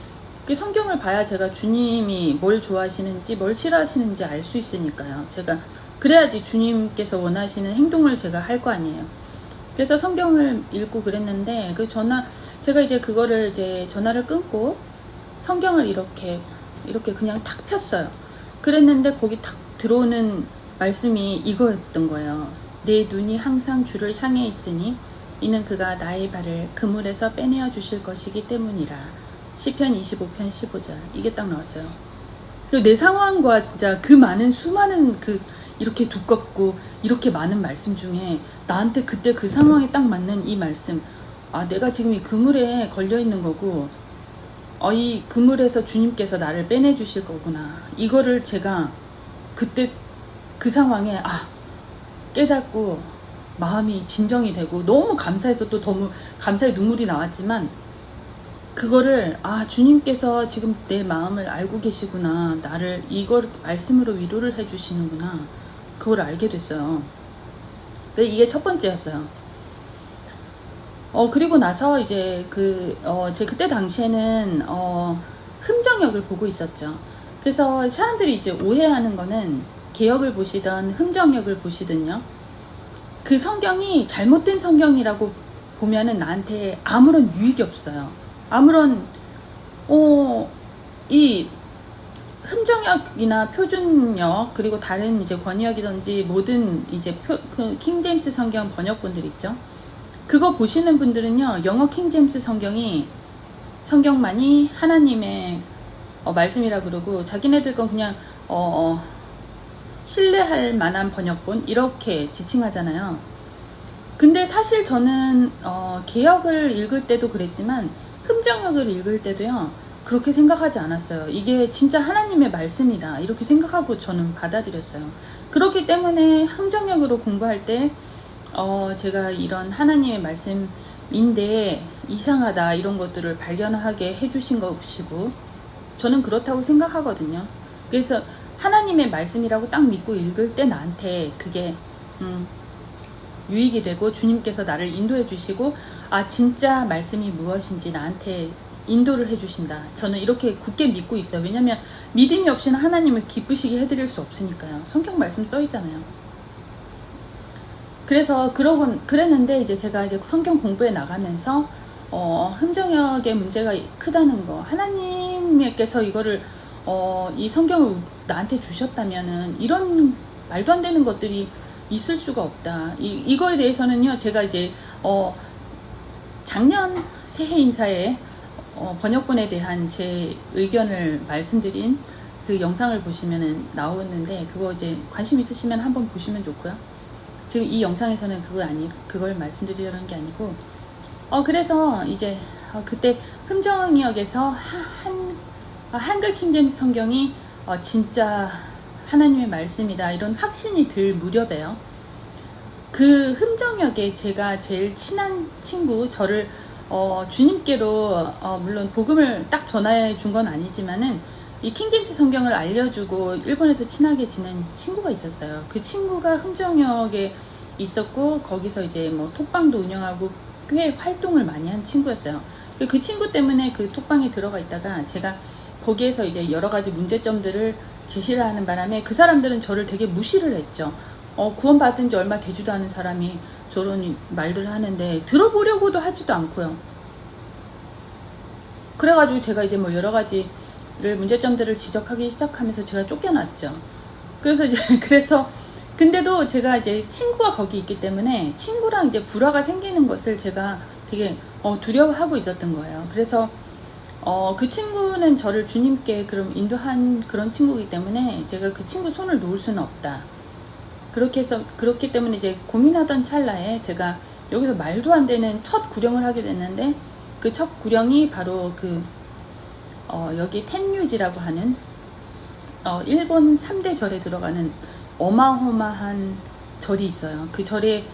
그 성경을 봐야 제가 주님이 뭘 좋아하시는지 뭘 싫어하시는지 알 수 있으니까요. 제가 그래야지 주님께서 원하시는 행동을 제가 할 거 아니에요. 그래서 성경을 읽고 그랬는데 제가 이제 그거를 이제 전화를 끊고 성경을 이렇게 그냥 탁 폈어요. 그랬는데 거기 탁 들어오는 말씀이 이거였던 거예요. 내 눈이 항상 주를 향해 있으니 이는 그가 나의 발을 그물에서 빼내어 주실 것이기 때문이라. 시편 25편 15절. 이게 딱 나왔어요. 내 상황과 진짜 그 많은 수많은 이렇게 두껍고 이렇게 많은 말씀 중에 나한테 그때 그 상황에 딱 맞는 이 말씀, 아 내가 지금 이 그물에 걸려 있는 거고 이 그물에서 주님께서 나를 빼내 주실 거구나, 이거를 제가 그때 그 상황에 깨닫고 마음이 진정이 되고 너무 감사해서 또 너무 감사의 눈물이 나왔지만, 그거를 주님께서 지금 내 마음을 알고 계시구나, 나를 이걸 말씀으로 위로를 해주시는구나, 그걸 알게 됐어요. 근데 이게 첫 번째였어요. 그리고 나서 이제 제 그때 당시에는 흠정역을 보고 있었죠. 그래서 사람들이 이제 오해하는 거는 개역을 보시던 흠정역을 보시든요, 그 성경이 잘못된 성경이라고 보면은 나한테 아무런 유익이 없어요. 아무런 이 흠정역이나 표준역, 그리고 다른 이제 권위역이든지 모든 이제 킹제임스 성경 번역본들 있죠. 그거 보시는 분들은요, 영어 킹제임스 성경만이 하나님의 말씀이라 그러고, 자기네들 건 그냥 신뢰할 만한 번역본 이렇게 지칭하잖아요. 근데 사실 저는 개역을 읽을 때도 그랬지만 흠정역을 읽을 때도요, 그렇게 생각하지 않았어요. 이게 진짜 하나님의 말씀이다 이렇게 생각하고 저는 받아들였어요. 그렇기 때문에 흠정역으로 공부할 때 제가 이런 하나님의 말씀인데 이상하다 이런 것들을 발견하게 해주신 것이고, 저는 그렇다고 생각하거든요. 그래서 하나님의 말씀이라고 딱 믿고 읽을 때 나한테 그게 유익이 되고, 주님께서 나를 인도해 주시고 진짜 말씀이 무엇인지 나한테 인도를 해 주신다, 저는 이렇게 굳게 믿고 있어요. 왜냐면 믿음이 없이는 하나님을 기쁘시게 해드릴 수 없으니까요. 성경 말씀 써 있잖아요. 그래서 그랬는데 이제 제가 이제 성경 공부에 나가면서 흠정역의 문제가 크다는 거, 하나님께서 이거를 이 성경을 나한테 주셨다면은 이런 말도 안 되는 것들이 있을 수가 없다. 이거에 대해서는요, 제가 이제 작년 새해 인사에 번역본에 대한 제 의견을 말씀드린 그 영상을 보시면은 나오는데, 그거 이제 관심 있으시면 한번 보시면 좋고요. 지금 이 영상에서는 그걸 말씀드리려는 게 아니고, 그래서 이제 그때 흠정역에서 한글 킹제임스 성경이 진짜 하나님의 말씀이다 이런 확신이 들 무렵에요, 그 흠정역에 제가 제일 친한 친구, 저를 주님께로 물론 복음을 딱 전해 준 건 아니지만은 이 킹제임스 성경을 알려주고 일본에서 친하게 지낸 친구가 있었어요. 그 친구가 흠정역에 있었고 거기서 이제 뭐 톡방도 운영하고 꽤 활동을 많이 한 친구였어요. 그 친구 때문에 그 톡방에 들어가 있다가 제가 거기에서 이제 여러 가지 문제점들을 제시를 하는 바람에 그 사람들은 저를 되게 무시를 했죠. 구원받은 지 얼마 되지도 않은 사람이 저런 말들을 하는데 들어보려고도 하지도 않고요. 그래가지고 제가 이제 뭐 여러 가지를 문제점들을 지적하기 시작하면서 제가 쫓겨났죠. 그래서 근데도 제가 이제 친구가 거기 있기 때문에 친구랑 이제 불화가 생기는 것을 제가 되게 두려워하고 있었던 거예요. 그래서 그 친구는 저를 주님께 그럼 인도한 그런 친구이기 때문에 제가 그 친구 손을 놓을 수는 없다. 그렇기 때문에 이제 고민하던 찰나에 제가 여기서 말도 안 되는 첫 구령을 하게 됐는데, 그 첫 구령이 바로 여기 텐류지라고 하는 일본 3대 절에 들어가는 어마어마한 절이 있어요. 그 절에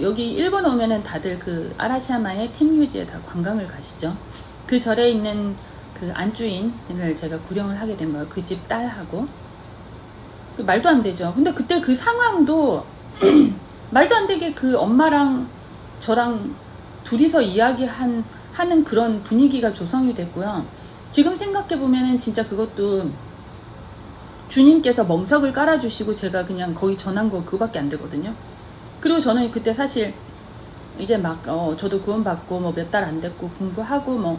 여기 일본 오면은 다들 그 아라시야마의 텐류지에 다 관광을 가시죠. 그 절에 있는 그 안주인을 제가 구령을 하게 된 거예요. 그 집 딸하고. 말도 안 되죠. 근데 그때 그 상황도 말도 안 되게 그 엄마랑 저랑 둘이서 이야기하는 그런 분위기가 조성이 됐고요. 지금 생각해 보면은 진짜 그것도 주님께서 멍석을 깔아주시고 제가 그냥 거기 전한 거 그거밖에 안 되거든요. 그리고 저는 그때 사실 이제 막 저도 구원받고 뭐 몇 달 안 됐고 공부하고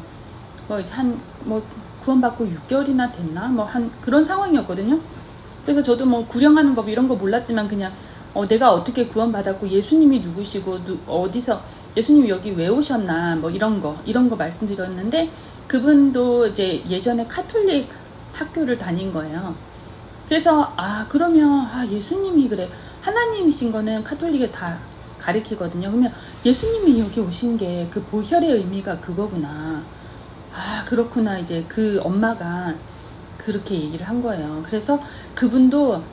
구원받고 6개월이나 됐나 한 그런 상황이었거든요. 그래서 저도 뭐 구령하는 법 이런 거 몰랐지만 그냥 내가 어떻게 구원받았고 예수님이 누구시고 어디서 예수님이 여기 왜 오셨나 뭐 이런 거 말씀드렸는데, 그분도 이제 예전에 카톨릭 학교를 다닌 거예요. 그래서 그러면 예수님이 그래 하나님이신 거는 카톨릭에 다 가리키거든요. 그러면 예수님이 여기 오신 게 그 보혈의 의미가 그거구나. 그렇구나. 이제 그 엄마가 그렇게 얘기를 한 거예요. 그래서 그분도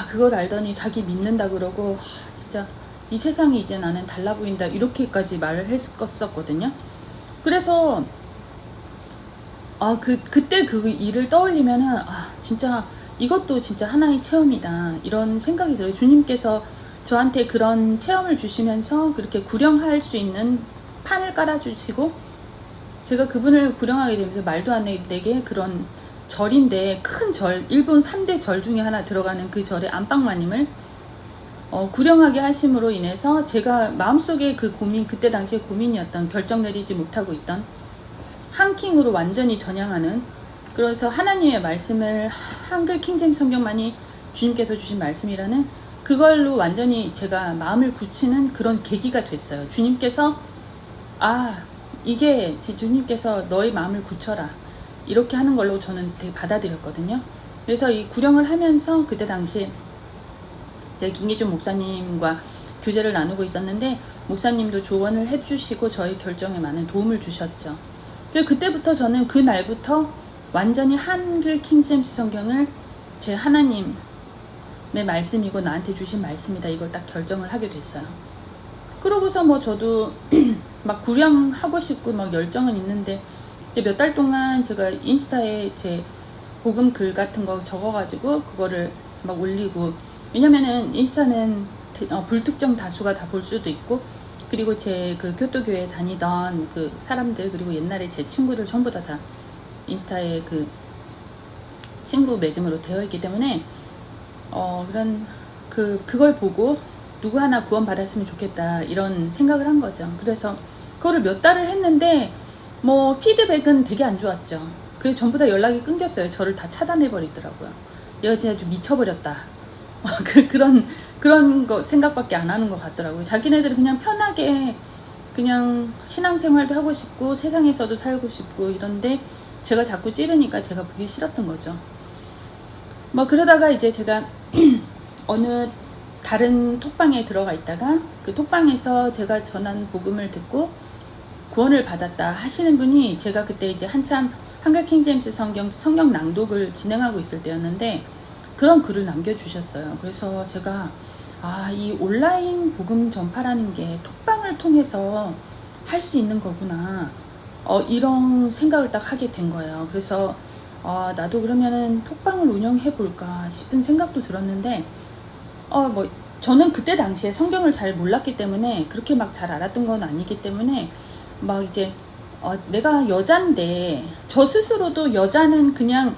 그걸 알더니 자기 믿는다 그러고 진짜 이 세상이 이제 나는 달라 보인다 이렇게까지 말을 했었거든요. 그래서 그때 그 일을 떠올리면은 진짜 이것도 진짜 하나의 체험이다 이런 생각이 들어요. 주님께서 저한테 그런 체험을 주시면서 그렇게 구령할 수 있는 판을 깔아주시고, 제가 그분을 구령하게 되면서 말도 안 되게 그런 절인데, 큰 절, 일본 3대 절 중에 하나 들어가는 그 절의 안방마님을 구령하게 하심으로 인해서 제가 마음속에 그 고민, 그때 당시에 고민이었던, 결정 내리지 못하고 있던 한킹으로 완전히 전향하는, 그래서 하나님의 말씀을 한글 킹제임스 성경만이 주님께서 주신 말씀이라는 그걸로 완전히 제가 마음을 굳히는 그런 계기가 됐어요. 주님께서 이게 주님께서 너의 마음을 굳혀라 이렇게 하는 걸로 저는 되게 받아들였거든요. 그래서 이 구령을 하면서 그때 당시 제가 김기준 목사님과 교제를 나누고 있었는데, 목사님도 조언을 해주시고 저희 결정에 많은 도움을 주셨죠. 그래서 그때부터 저는 그 날부터 완전히 한글 킹제임스 성경을 제 하나님의 말씀이고 나한테 주신 말씀이다 이걸 딱 결정을 하게 됐어요. 그러고서 뭐 저도 막 구령하고 싶고 막 열정은 있는데, 이제 몇 달 동안 제가 인스타에 제 복음 글 같은 거 적어가지고 그거를 막 올리고, 왜냐면은 인스타는 불특정 다수가 다 볼 수도 있고, 그리고 제 그 교토교회 다니던 그 사람들, 그리고 옛날에 제 친구들 전부 다 인스타에 그 친구 맺음으로 되어 있기 때문에 그걸 보고 누구 하나 구원 받았으면 좋겠다 이런 생각을 한 거죠. 그래서 그거를 몇 달을 했는데 뭐 피드백은 되게 안 좋았죠. 그래서 전부 다 연락이 끊겼어요. 저를 다 차단해 버리더라고요. 얘가 진짜 좀 미쳐버렸다. 그런 거 생각밖에 안 하는 것 같더라고요. 자기네들은 그냥 편하게 그냥 신앙생활도 하고 싶고 세상에서도 살고 싶고 이런데, 제가 자꾸 찌르니까 제가 보기 싫었던 거죠. 뭐 그러다가 이제 제가 어느 다른 톡방에 들어가 있다가 그 톡방에서 제가 전한 복음을 듣고 구원을 받았다 하시는 분이, 제가 그때 이제 한참 한글 킹제임스 성경 낭독을 진행하고 있을 때였는데 그런 글을 남겨주셨어요. 그래서 제가 이 온라인 복음 전파라는 게 톡방을 통해서 할 수 있는 거구나 이런 생각을 딱 하게 된 거예요. 그래서 나도 그러면은 톡방을 운영해 볼까 싶은 생각도 들었는데, 뭐 저는 그때 당시에 성경을 잘 몰랐기 때문에 그렇게 막 잘 알았던 건 아니기 때문에 막 이제 내가 여잔데, 저 스스로도 여자는 그냥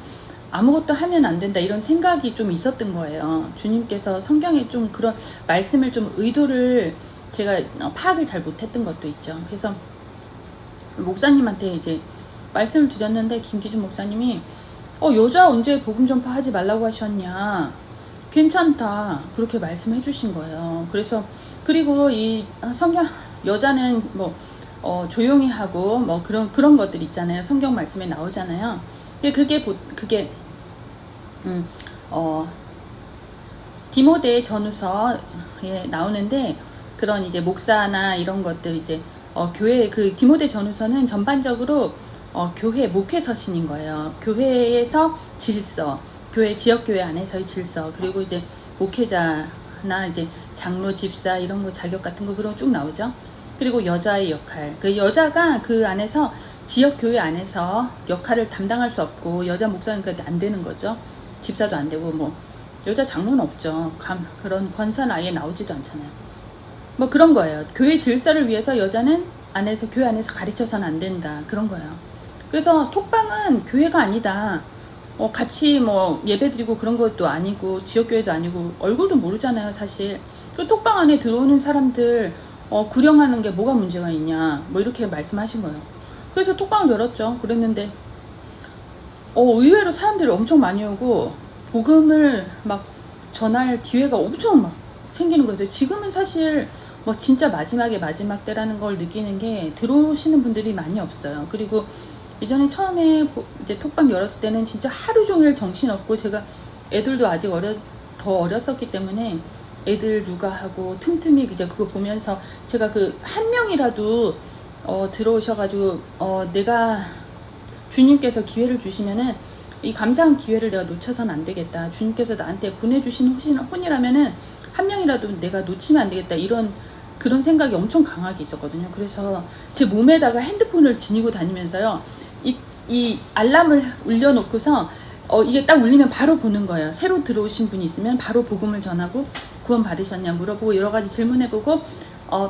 아무것도 하면 안 된다 이런 생각이 좀 있었던 거예요. 주님께서 성경에 좀 그런 말씀을 좀 의도를 제가 파악을 잘 못했던 것도 있죠. 그래서 목사님한테 이제 말씀을 드렸는데, 김기준 목사님이 여자 언제 복음 전파하지 말라고 하셨냐, 괜찮다 그렇게 말씀해 주신 거예요. 그래서 그리고 이 성경 여자는 뭐 조용히 하고 뭐 그런 것들 있잖아요. 성경 말씀에 나오잖아요. 그게 디모데 전후서에 나오는데, 그런 이제 목사나 이런 것들 이제 교회, 그 디모데 전후서는 전반적으로 교회 목회 서신인 거예요. 교회에서 질서, 지역교회 안에서의 질서, 그리고 이제 목회자나 이제 장로, 집사 이런 거 자격 같은 거 그런 거 쭉 나오죠. 그리고 여자의 역할, 그 여자가 그 안에서 지역교회 안에서 역할을 담당할 수 없고, 여자 목사니까 안 되는 거죠. 집사도 안 되고, 뭐 여자 장로는 없죠. 그런 권선 아예 나오지도 않잖아요. 뭐 그런 거예요. 교회 질서를 위해서 여자는 교회 안에서 가르쳐서는 안 된다. 그런 거예요. 그래서 톡방은 교회가 아니다. 같이 뭐 예배 드리고 그런 것도 아니고, 지역교회도 아니고, 얼굴도 모르잖아요, 사실. 그 톡방 안에 들어오는 사람들, 구령하는 게 뭐가 문제가 있냐. 뭐 이렇게 말씀하신 거예요. 그래서 톡방을 열었죠. 그랬는데, 의외로 사람들이 엄청 많이 오고, 복음을 막 전할 기회가 엄청 막 생기는 거죠. 지금은 사실 뭐 진짜 마지막 때라는 걸 느끼는 게, 들어오시는 분들이 많이 없어요. 그리고 이전에 처음에 이제 톡방 열었을 때는 진짜 하루 종일 정신없고, 제가 애들도 아직 더 어렸었기 때문에 애들 육아하고 틈틈이 이제 그거 보면서, 제가 그 한 명이라도 들어오셔가지고 내가 주님께서 기회를 주시면은 이 감사한 기회를 내가 놓쳐서는 안 되겠다. 주님께서 나한테 보내주신 혼이라면은 한 명이라도 내가 놓치면 안 되겠다. 그런 생각이 엄청 강하게 있었거든요. 그래서 제 몸에다가 핸드폰을 지니고 다니면서요, 이 알람을 울려놓고서 이게 딱 울리면 바로 보는 거예요. 새로 들어오신 분이 있으면 바로 복음을 전하고, 구원 받으셨냐 물어보고, 여러 가지 질문해보고,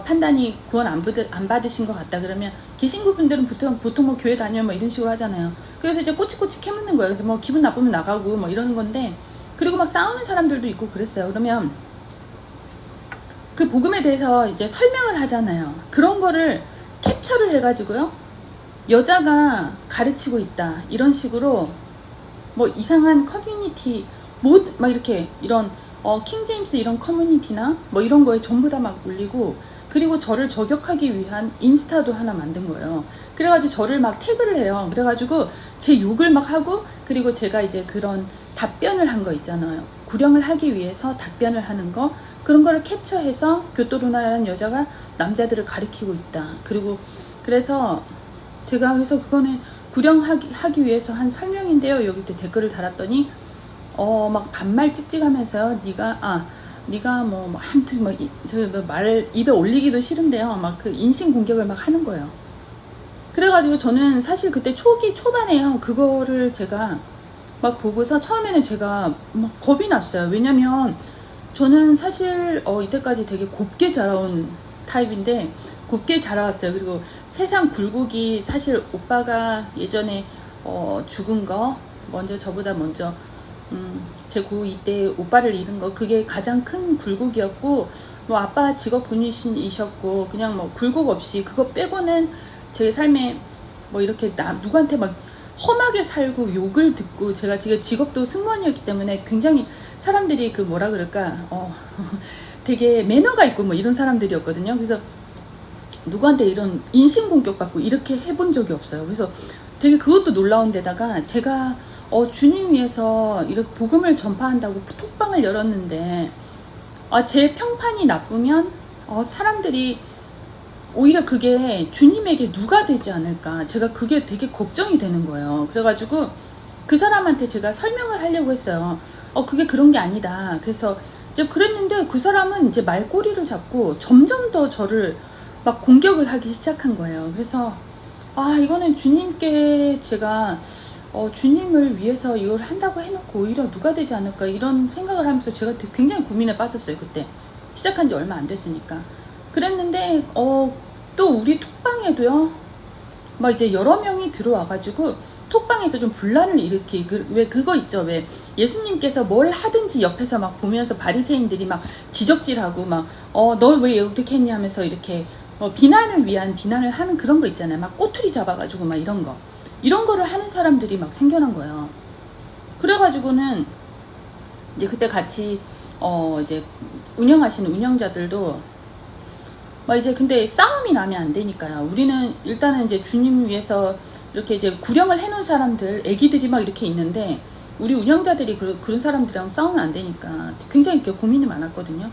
판단이 구원 안 받으신 것 같다 그러면, 계신 분들은 보통 뭐 교회 다녀 뭐 이런 식으로 하잖아요. 그래서 이제 꼬치꼬치 캐묻는 거예요. 그래서 뭐 기분 나쁘면 나가고 뭐 이러는 건데, 그리고 막 싸우는 사람들도 있고 그랬어요. 그러면 그 복음에 대해서 이제 설명을 하잖아요. 그런 거를 캡처를 해가지고요, 여자가 가르치고 있다 이런 식으로, 뭐 이상한 커뮤니티 막 이렇게 이런 킹제임스 이런 커뮤니티나 뭐 이런 거에 전부 다 막 올리고, 그리고 저를 저격하기 위한 인스타도 하나 만든 거예요. 그래가지고 저를 막 태그를 해요. 그래가지고 제 욕을 막 하고, 그리고 제가 이제 그런 답변을 한 거 있잖아요. 구령을 하기 위해서 답변을 하는 거, 그런 거를 캡처해서 교토루나라는 여자가 남자들을 가리키고 있다. 그래서 제가 그래서 그거는 구령하기 위해서 한 설명인데요. 여기 댓글을 달았더니 막 반말 찍찍하면서요. 네가 뭐 아무튼 말 입에 올리기도 싫은데요. 막 그 인신 공격을 막 하는 거예요. 그래가지고 저는 사실 그때 초반에요. 그거를 제가 막 보고서 처음에는 제가 막 겁이 났어요. 왜냐면 저는 사실 이때까지 되게 곱게 자라온 타입인데, 곱게 자라왔어요. 그리고 세상 굴곡이, 사실 오빠가 예전에 죽은 거, 저보다 먼저 제 고2 때 오빠를 잃은 거, 그게 가장 큰 굴곡이었고, 뭐 아빠 직업군이셨고, 그냥 뭐 굴곡 없이 그거 빼고는 제 삶에 뭐 이렇게 누구한테 막 험하게 살고 욕을 듣고, 제가 지금 직업도 승무원이었기 때문에 굉장히 사람들이 그 뭐라 그럴까, 되게 매너가 있고 뭐 이런 사람들이었거든요. 그래서 누구한테 이런 인신공격 받고 이렇게 해본 적이 없어요. 그래서 되게 그것도 놀라운 데다가, 제가 주님 위해서 이렇게 복음을 전파한다고 톡방을 열었는데, 제 평판이 나쁘면 사람들이 오히려 그게 주님에게 누가 되지 않을까, 제가 그게 되게 걱정이 되는 거예요. 그래가지고 그 사람한테 제가 설명을 하려고 했어요. 그게 그런 게 아니다. 그래서 이제 그랬는데, 그 사람은 이제 말꼬리를 잡고 점점 더 저를 막 공격을 하기 시작한 거예요. 그래서 이거는 주님께 제가 주님을 위해서 이걸 한다고 해놓고 오히려 누가 되지 않을까, 이런 생각을 하면서 제가 굉장히 고민에 빠졌어요. 그때 시작한 지 얼마 안 됐으니까. 그랬는데 또 우리 톡방에도요, 막 이제 여러 명이 들어와가지고 톡방에서 좀 분란을 왜 그거 있죠, 왜 예수님께서 뭘 하든지 옆에서 막 보면서 바리새인들이 막 지적질하고 막 너 왜 어떻게 했냐 하면서 이렇게 비난을 위한 비난을 하는 그런 거 있잖아요. 막 꼬투리 잡아가지고 막 이런 거를 하는 사람들이 막 생겨난 거예요. 그래가지고는 이제 그때 같이 이제 운영하시는 운영자들도 막 이제 근데 싸움이 나면 안 되니까요. 우리는 일단은 이제 주님 위해서 이렇게 이제 구령을 해놓은 사람들, 애기들이 막 이렇게 있는데 우리 운영자들이 그런 사람들이랑 싸우면 안 되니까 굉장히 이렇게 고민이 많았거든요.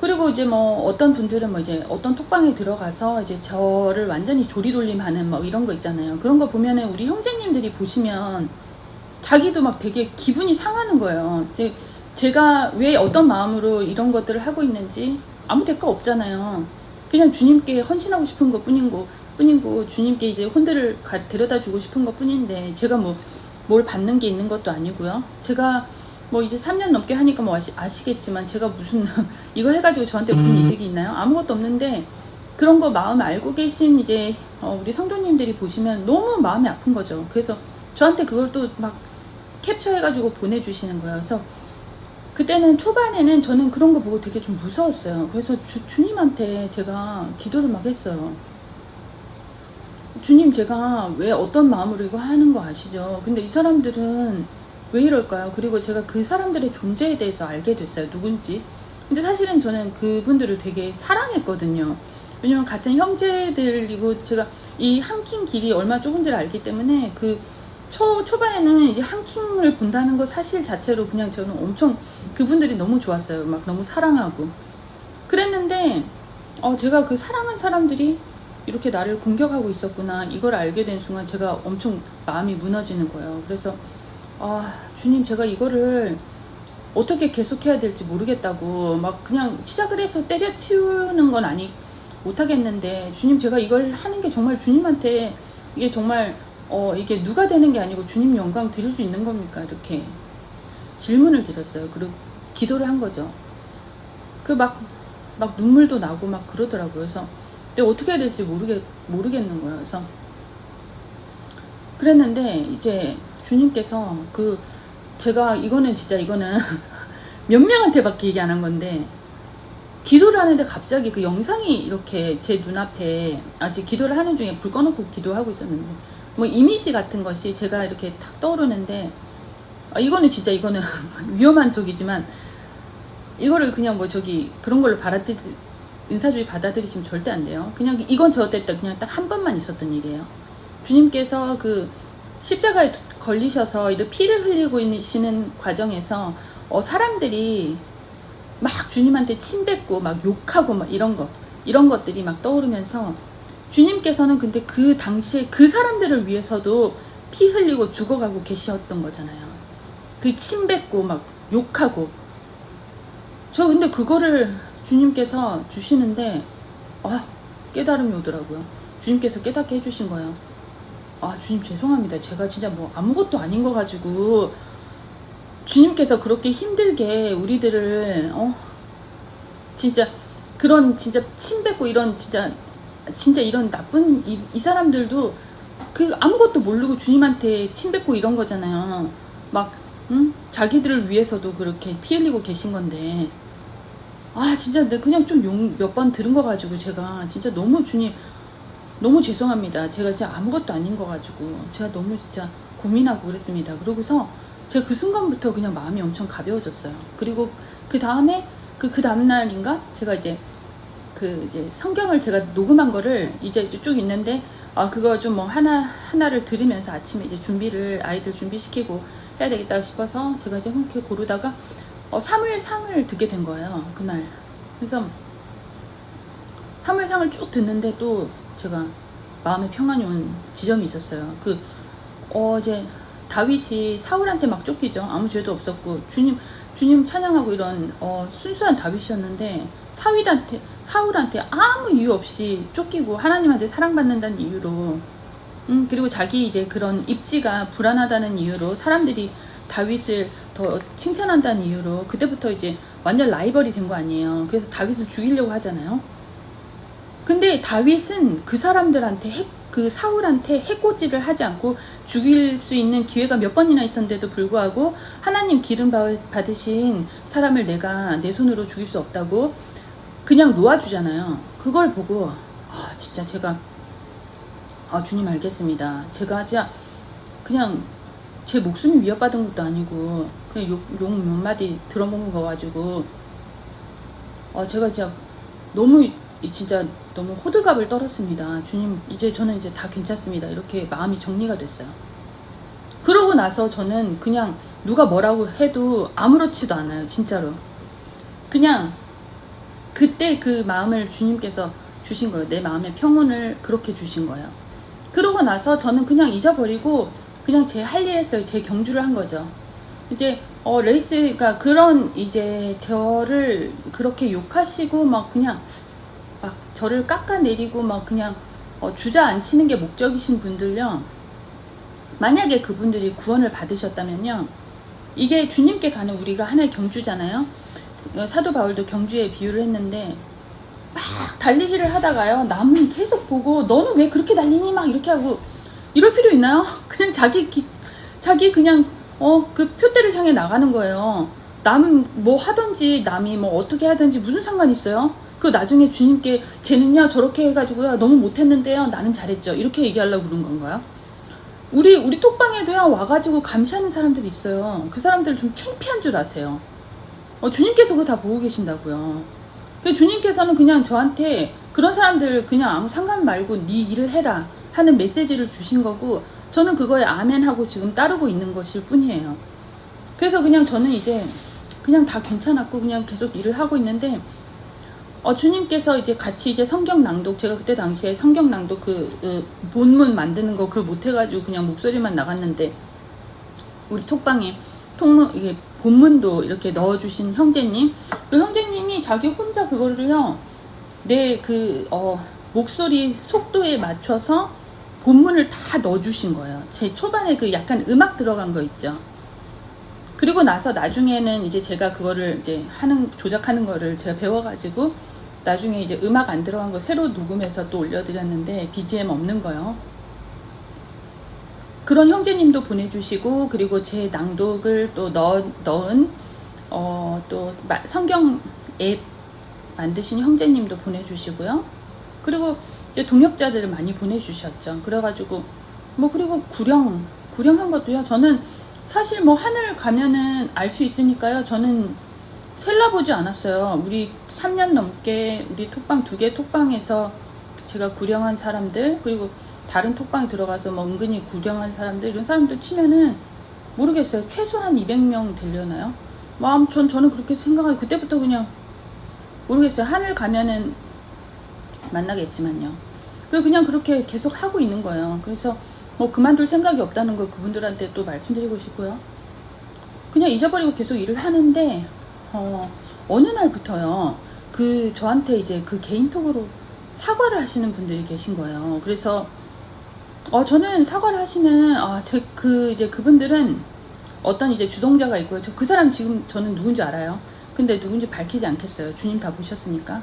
그리고 이제 뭐 어떤 분들은 뭐 이제 어떤 톡방에 들어가서 이제 저를 완전히 조리돌림하는 뭐 이런 거 있잖아요. 그런 거 보면은 우리 형제님들이 보시면 자기도 막 되게 기분이 상하는 거예요. 이제 제가 왜 어떤 마음으로 이런 것들을 하고 있는지 아무 대가 없잖아요. 그냥 주님께 헌신하고 싶은 것 뿐이고 주님께 이제 혼들을 데려다 주고 싶은 것 뿐인데 제가 뭐 뭘 받는 게 있는 것도 아니고요. 제가 뭐 이제 3년 넘게 하니까 뭐 아시겠지만 제가 무슨 이거 해가지고 저한테 무슨 이득이 있나요? 아무것도 없는데 그런 거 마음 알고 계신 이제 우리 성도님들이 보시면 너무 마음이 아픈 거죠. 그래서 저한테 그걸 또 막 캡처해가지고 보내주시는 거예요. 그래서 그때는 초반에는 저는 그런 거 보고 되게 좀 무서웠어요. 그래서 주님한테 제가 기도를 막 했어요. 주님, 제가 왜 어떤 마음으로 이거 하는 거 아시죠? 근데 이 사람들은 왜 이럴까요? 그리고 제가 그 사람들의 존재에 대해서 알게 됐어요. 누군지. 근데 사실은 저는 그분들을 되게 사랑했거든요. 왜냐면 같은 형제들이고 제가 이 한킹 길이 얼마나 좁은지를 알기 때문에 그 초반에는 이제 한킹을 본다는 것 사실 자체로 그냥 저는 엄청 그분들이 너무 좋았어요. 막 너무 사랑하고. 그랬는데, 제가 그 사랑한 사람들이 이렇게 나를 공격하고 있었구나. 이걸 알게 된 순간 제가 엄청 마음이 무너지는 거예요. 그래서, 주님, 제가 이거를 어떻게 계속해야 될지 모르겠다고. 막 그냥 시작을 해서 때려치우는 건 못하겠는데, 주님, 제가 이걸 하는 게 정말 주님한테 이게 정말 이게 누가 되는 게 아니고 주님 영광 드릴 수 있는 겁니까? 이렇게 질문을 드렸어요. 그리고 기도를 한 거죠. 막 눈물도 나고 막 그러더라고요. 그래서 근데 어떻게 해야 될지 모르겠는 거예요. 그래서 그랬는데 이제 주님께서 제가 이거는 몇 명한테밖에 얘기 안 한 건데 기도를 하는데 갑자기 그 영상이 이렇게 제 눈앞에 아직 기도를 하는 중에 불 꺼놓고 기도하고 있었는데 뭐 이미지 같은 것이 제가 이렇게 탁 떠오르는데 이거는 위험한 쪽이지만 이거를 그냥 그런 걸로 은사주의 받아들이시면 절대 안 돼요. 그냥 이건 저때 그냥 딱 한 번만 있었던 일이에요. 주님께서 그 십자가에 걸리셔서 이렇게 피를 흘리고 있는 과정에서 사람들이 막 주님한테 침뱉고 막 욕하고 막 이런 것들이 막 떠오르면서 주님께서는 근데 그 당시에 그 사람들을 위해서도 피 흘리고 죽어가고 계셨던 거잖아요. 그 침뱉고 막 욕하고 저 근데 그거를 주님께서 주시는데 깨달음이 오더라고요. 주님께서 깨닫게 해주신 거예요. 주님 죄송합니다. 제가 진짜 뭐 아무것도 아닌 거 가지고 주님께서 그렇게 힘들게 우리들을 진짜 그런 진짜 침뱉고 이런 진짜 이런 나쁜 이 사람들도 아무것도 모르고 주님한테 침뱉고 이런 거잖아요. 막 자기들을 위해서도 그렇게 피 흘리고 계신 건데 진짜 그냥 좀 몇 번 들은 거 가지고 제가 진짜 너무 주님 너무 죄송합니다. 제가 진짜 아무것도 아닌 거 가지고 제가 너무 진짜 고민하고 그랬습니다. 그러고서 제가 그 순간부터 그냥 마음이 엄청 가벼워졌어요. 그리고 그 다음에 그 다음날인가 제가 이제 성경을 제가 녹음한 거를 이제 쭉 있는데 그거 좀 뭐 하나를 들으면서 아침에 이제 아이들 준비시키고 해야 되겠다 싶어서 제가 이제 이렇게 고르다가 사무엘상을 듣게 된 거예요. 그날. 그래서 사무엘상을 쭉 듣는데 또 제가 마음에 평안이 온 지점이 있었어요. 이제 다윗이 사울한테 막 쫓기죠. 아무 죄도 없었고 주님 찬양하고 이런 순수한 다윗이었는데 사울한테 아무 이유 없이 쫓기고 하나님한테 사랑받는다는 이유로 그리고 자기 이제 그런 입지가 불안하다는 이유로 사람들이 다윗을 더 칭찬한다는 이유로 그때부터 이제 완전 라이벌이 된 거 아니에요. 그래서 다윗을 죽이려고 하잖아요. 근데 다윗은 그 사람들한테 사울한테 해코지를 하지 않고 죽일 수 있는 기회가 몇 번이나 있었는데도 불구하고 하나님 기름 받으신 사람을 내가 내 손으로 죽일 수 없다고 그냥 놓아주잖아요. 그걸 보고 진짜 제가 주님 알겠습니다. 제가 진짜 그냥 제 목숨이 위협받은 것도 아니고 그냥 욕 몇 마디 들어먹은 거 가지고 제가 진짜 너무 진짜 너무 호들갑을 떨었습니다. 주님, 이제 저는 이제 다 괜찮습니다. 이렇게 마음이 정리가 됐어요. 그러고 나서 저는 그냥 누가 뭐라고 해도 아무렇지도 않아요. 진짜로. 그냥 그때 그 마음을 주님께서 주신 거예요. 내 마음의 평온을 그렇게 주신 거예요. 그러고 나서 저는 그냥 잊어버리고 그냥 제 할 일 했어요. 제 경주를 한 거죠. 이제 레이스가 그런 이제 저를 그렇게 욕하시고 막 그냥 막 저를 깎아내리고 막 그냥 주저앉히는 게 목적이신 분들요. 만약에 그분들이 구원을 받으셨다면요. 이게 주님께 가는 우리가 하나의 경주잖아요. 사도 바울도 경주에 비유를 했는데 막 달리기를 하다가요. 남은 계속 보고 너는 왜 그렇게 달리니? 막 이렇게 하고 이럴 필요 있나요? 그냥 자기 그냥 그 표대를 향해 나가는 거예요. 남 뭐 하든지 남이 뭐 어떻게 하든지 무슨 상관이 있어요? 그 나중에 주님께 쟤는요 저렇게 해가지고요 너무 못했는데요 나는 잘했죠 이렇게 얘기하려고 그런 건가요? 우리 톡방에도요 와가지고 감시하는 사람들이 있어요. 그 사람들 좀 창피한 줄 아세요. 주님께서 그거 다 보고 계신다고요. 주님께서는 그냥 저한테 그런 사람들 그냥 아무 상관 말고 네 일을 해라 하는 메시지를 주신 거고 저는 그거에 아멘하고 지금 따르고 있는 것일 뿐이에요. 그래서 그냥 저는 이제 그냥 다 괜찮았고 그냥 계속 일을 하고 있는데 주님께서 이제 같이 이제 성경 낭독 제가 그때 당시에 성경 낭독 본문 만드는 거 그걸 못해가지고 그냥 목소리만 나갔는데 우리 톡방에 이게 본문도 이렇게 넣어주신 형제님 그 형제님이 자기 혼자 그거를요 내 목소리 속도에 맞춰서 본문을 다 넣어주신 거예요. 제 초반에 그 약간 음악 들어간 거 있죠. 그리고 나서 나중에는 이제 제가 그거를 이제 조작하는 거를 제가 배워가지고 나중에 이제 음악 안 들어간 거 새로 녹음해서 또 올려드렸는데 BGM 없는 거요. 그런 형제님도 보내주시고 그리고 제 낭독을 또 넣은 또 성경 앱 만드신 형제님도 보내주시고요. 그리고 이제 동역자들을 많이 보내주셨죠. 그래가지고 그리고 구령한 것도요. 저는 사실 하늘 가면은 알 수 있으니까요. 저는 셀라보지 않았어요. 우리 3년 넘게 우리 톡방 2개 톡방에서 제가 구령한 사람들 그리고 다른 톡방에 들어가서 은근히 구령한 사람들 이런 사람들 치면은 모르겠어요. 최소한 200명 되려나요? 저는 그렇게 생각하고 그때부터 그냥 모르겠어요. 하늘 가면은 만나겠지만요. 그냥 그렇게 계속 하고 있는 거예요. 그래서 그만둘 생각이 없다는 거 그분들한테 또 말씀드리고 싶고요. 그냥 잊어버리고 계속 일을 하는데 어느 날부터요. 저한테 이제 개인톡으로 사과를 하시는 분들이 계신 거예요. 그래서 저는 사과를 하시면 이제 그분들은 어떤 이제 주동자가 있고요. 그 사람 지금 저는 누군지 알아요. 근데 누군지 밝히지 않겠어요. 주님 다 보셨으니까.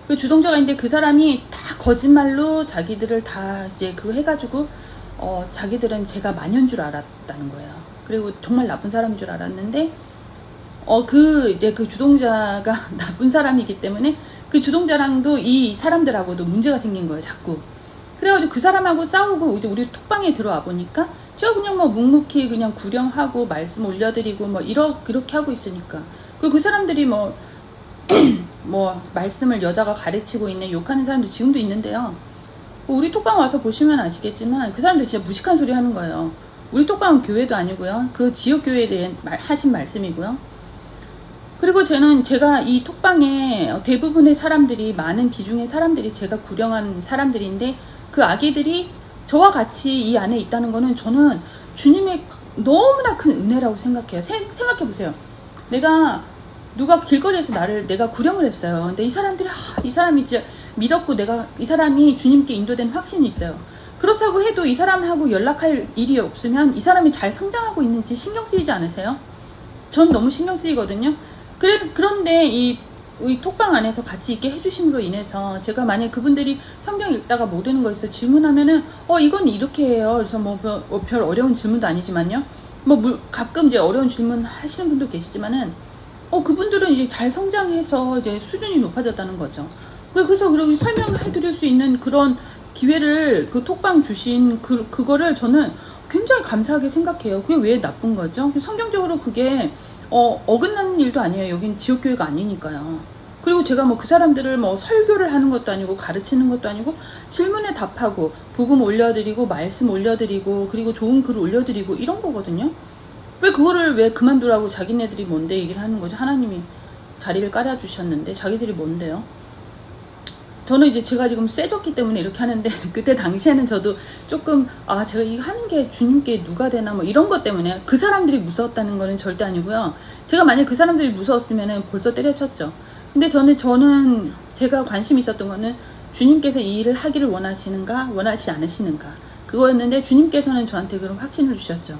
그 주동자가 있는데 그 사람이 다 거짓말로 자기들을 다 이제 그거 해가지고 자기들은 제가 마녀인 줄 알았다는 거예요. 그리고 정말 나쁜 사람인 줄 알았는데 이제 그 주동자가 나쁜 사람이기 때문에 그 주동자랑도 이 사람들하고도 문제가 생긴 거예요. 자꾸. 그래가지고 그 사람하고 싸우고 이제 우리 톡방에 들어와 보니까 제가 그냥 묵묵히 그냥 구령하고 말씀 올려드리고 그렇게 하고 있으니까 그 사람들이 말씀을 여자가 가르치고 있네 욕하는 사람도 지금도 있는데요. 우리 톡방 와서 보시면 아시겠지만 그 사람들 진짜 무식한 소리 하는 거예요. 우리 톡방은 교회도 아니고요. 그 지역 교회에 대해 하신 말씀이고요. 그리고 제가 이 톡방에 대부분의 사람들이 많은 비중의 사람들이 제가 구령한 사람들인데 그 아기들이 저와 같이 이 안에 있다는 거는 저는 주님의 너무나 큰 은혜라고 생각해요. 생각해보세요. 누가 길거리에서 내가 구령을 했어요. 근데 이 사람이 진짜 믿었고 이 사람이 주님께 인도된 확신이 있어요. 그렇다고 해도 이 사람하고 연락할 일이 없으면 이 사람이 잘 성장하고 있는지 신경 쓰이지 않으세요? 전 너무 신경 쓰이거든요. 그런데 이 톡방 안에서 같이 있게 해주심으로 인해서 제가 만약에 그분들이 성경 읽다가 모르는 거 있어요. 질문하면은 이건 이렇게 해요. 그래서 별 어려운 질문도 아니지만요. 가끔 이제 어려운 질문 하시는 분도 계시지만은 그분들은 이제 잘 성장해서 이제 수준이 높아졌다는 거죠. 그래서 그렇게 설명해 드릴 수 있는 그런 기회를 그 톡방 주신 그거를 저는 굉장히 감사하게 생각해요. 그게 왜 나쁜 거죠? 성경적으로 그게 어긋나는 일도 아니에요. 여긴 지역교회가 아니니까요. 그리고 제가 뭐 그 사람들을 뭐 설교를 하는 것도 아니고 가르치는 것도 아니고 질문에 답하고 복음 올려드리고 말씀 올려드리고 그리고 좋은 글 올려드리고 이런 거거든요. 왜 그거를 왜 그만두라고 자기네들이 뭔데 얘기를 하는 거죠. 하나님이 자리를 깔아주셨는데 자기들이 뭔데요. 저는 이제 제가 지금 세졌기 때문에 이렇게 하는데 그때 당시에는 저도 조금 제가 이거 하는 게 주님께 누가 되나 뭐 이런 것 때문에 그 사람들이 무서웠다는 거는 절대 아니고요. 제가 만약 그 사람들이 무서웠으면 벌써 때려쳤죠. 근데 저는 제가 관심 있었던 거는 주님께서 이 일을 하기를 원하시는가 원하지 않으시는가 그거였는데 주님께서는 저한테 그런 확신을 주셨죠.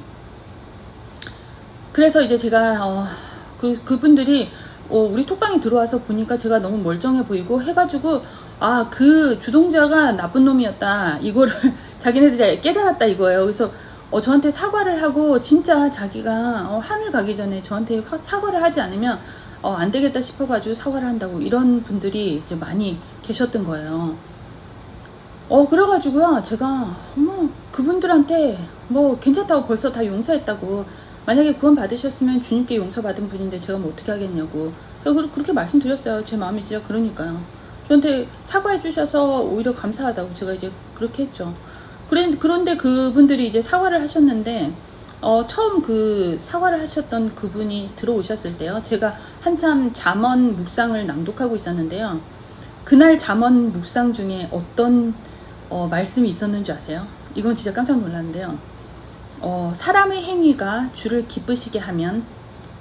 그래서 이제 제가 그분들이 우리 톡방에 들어와서 보니까 제가 너무 멀쩡해 보이고 해가지고 그 주동자가 나쁜 놈이었다 이거를 자기네들이 깨달았다 이거예요. 그래서 저한테 사과를 하고 진짜 자기가 하늘 가기 전에 저한테 사과를 하지 않으면 안 되겠다 싶어가지고 사과를 한다고 이런 분들이 이제 많이 계셨던 거예요. 그래가지고요 제가 그분들한테 뭐 괜찮다고 벌써 다 용서했다고 만약에 구원 받으셨으면 주님께 용서받은 분인데 제가 뭐 어떻게 하겠냐고 제가 그렇게 말씀드렸어요. 제 마음이 진짜 그러니까요. 저한테 사과해 주셔서 오히려 감사하다고 제가 이제 그렇게 했죠. 그런데 그분들이 이제 사과를 하셨는데 처음 그 사과를 하셨던 그분이 들어오셨을 때요. 제가 한참 잠언 묵상을 낭독하고 있었는데요. 그날 잠언 묵상 중에 어떤 말씀이 있었는지 아세요? 이건 진짜 깜짝 놀랐는데요. 사람의 행위가 주를 기쁘시게 하면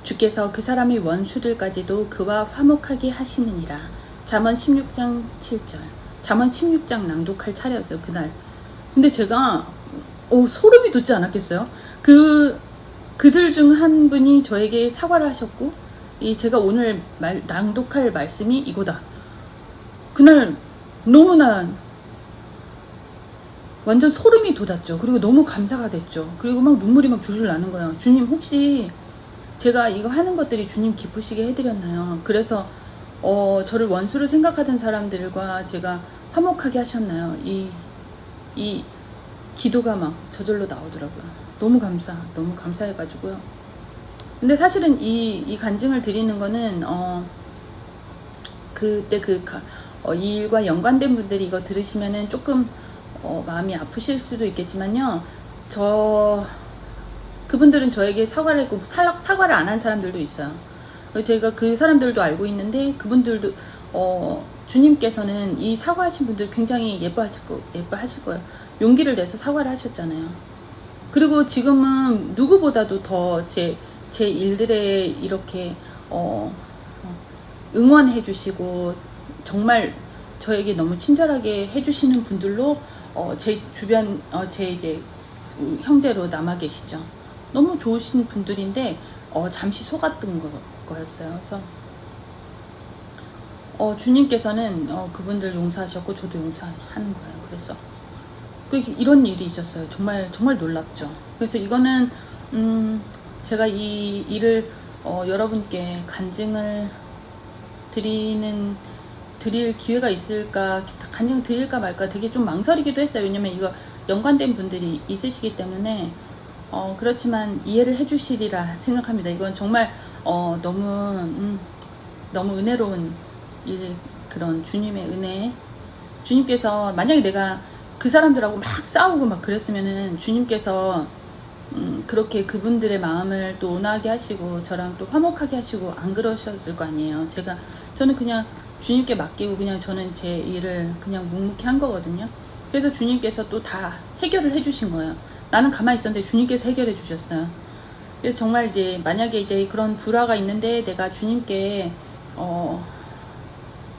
주께서 그 사람의 원수들까지도 그와 화목하게 하시느니라. 잠언 16장 7절. 잠언 16장 낭독할 차례였어요. 그날. 근데 제가 소름이 돋지 않았겠어요? 그들 중 한 분이 저에게 사과를 하셨고 제가 오늘 낭독할 말씀이 이거다. 그날 너무나 완전 소름이 돋았죠. 그리고 너무 감사가 됐죠. 그리고 막 눈물이 막 줄줄 나는 거예요. 주님 혹시 제가 이거 하는 것들이 주님 기쁘시게 해드렸나요? 그래서 저를 원수로 생각하던 사람들과 제가 화목하게 하셨나요? 이 기도가 막 저절로 나오더라고요. 너무 감사해가지고요. 근데 사실은 이 간증을 드리는 거는 그때 이 일과 연관된 분들이 이거 들으시면은 조금 마음이 아프실 수도 있겠지만요. 그분들은 저에게 사과를 했고 사과를 안 한 사람들도 있어요. 제가 그 사람들도 알고 있는데 그분들도 주님께서는 이 사과하신 분들 굉장히 예뻐하실 거예요. 용기를 내서 사과를 하셨잖아요. 그리고 지금은 누구보다도 더 제 일들에 이렇게 응원해 주시고 정말 저에게 너무 친절하게 해주시는 분들로 제 주변 제 이제 형제로 남아 계시죠. 너무 좋으신 분들인데 잠시 속았던 거였어요. 그래서 주님께서는 그분들 용서하셨고 저도 용서하는 거예요. 그래서 이런 일이 있었어요. 정말 놀랍죠. 그래서 이거는 제가 이 일을 여러분께 간증을 드릴 기회가 있을까, 간증을 드릴까 말까 되게 좀 망설이기도 했어요. 왜냐면 이거 연관된 분들이 있으시기 때문에 그렇지만 이해를 해주시리라 생각합니다. 이건 정말 너무 은혜로운 그런 주님의 은혜. 주님께서 만약에 내가 그 사람들하고 막 싸우고 막 그랬으면은 주님께서 그렇게 그분들의 마음을 또 온화하게 하시고 저랑 또 화목하게 하시고 안 그러셨을 거 아니에요. 저는 그냥 주님께 맡기고 그냥 저는 제 일을 그냥 묵묵히 한 거거든요. 그래서 주님께서 또 다 해결을 해주신 거예요. 나는 가만히 있었는데 주님께서 해결해 주셨어요. 그래서 정말 이제 만약에 이제 그런 불화가 있는데 내가 주님께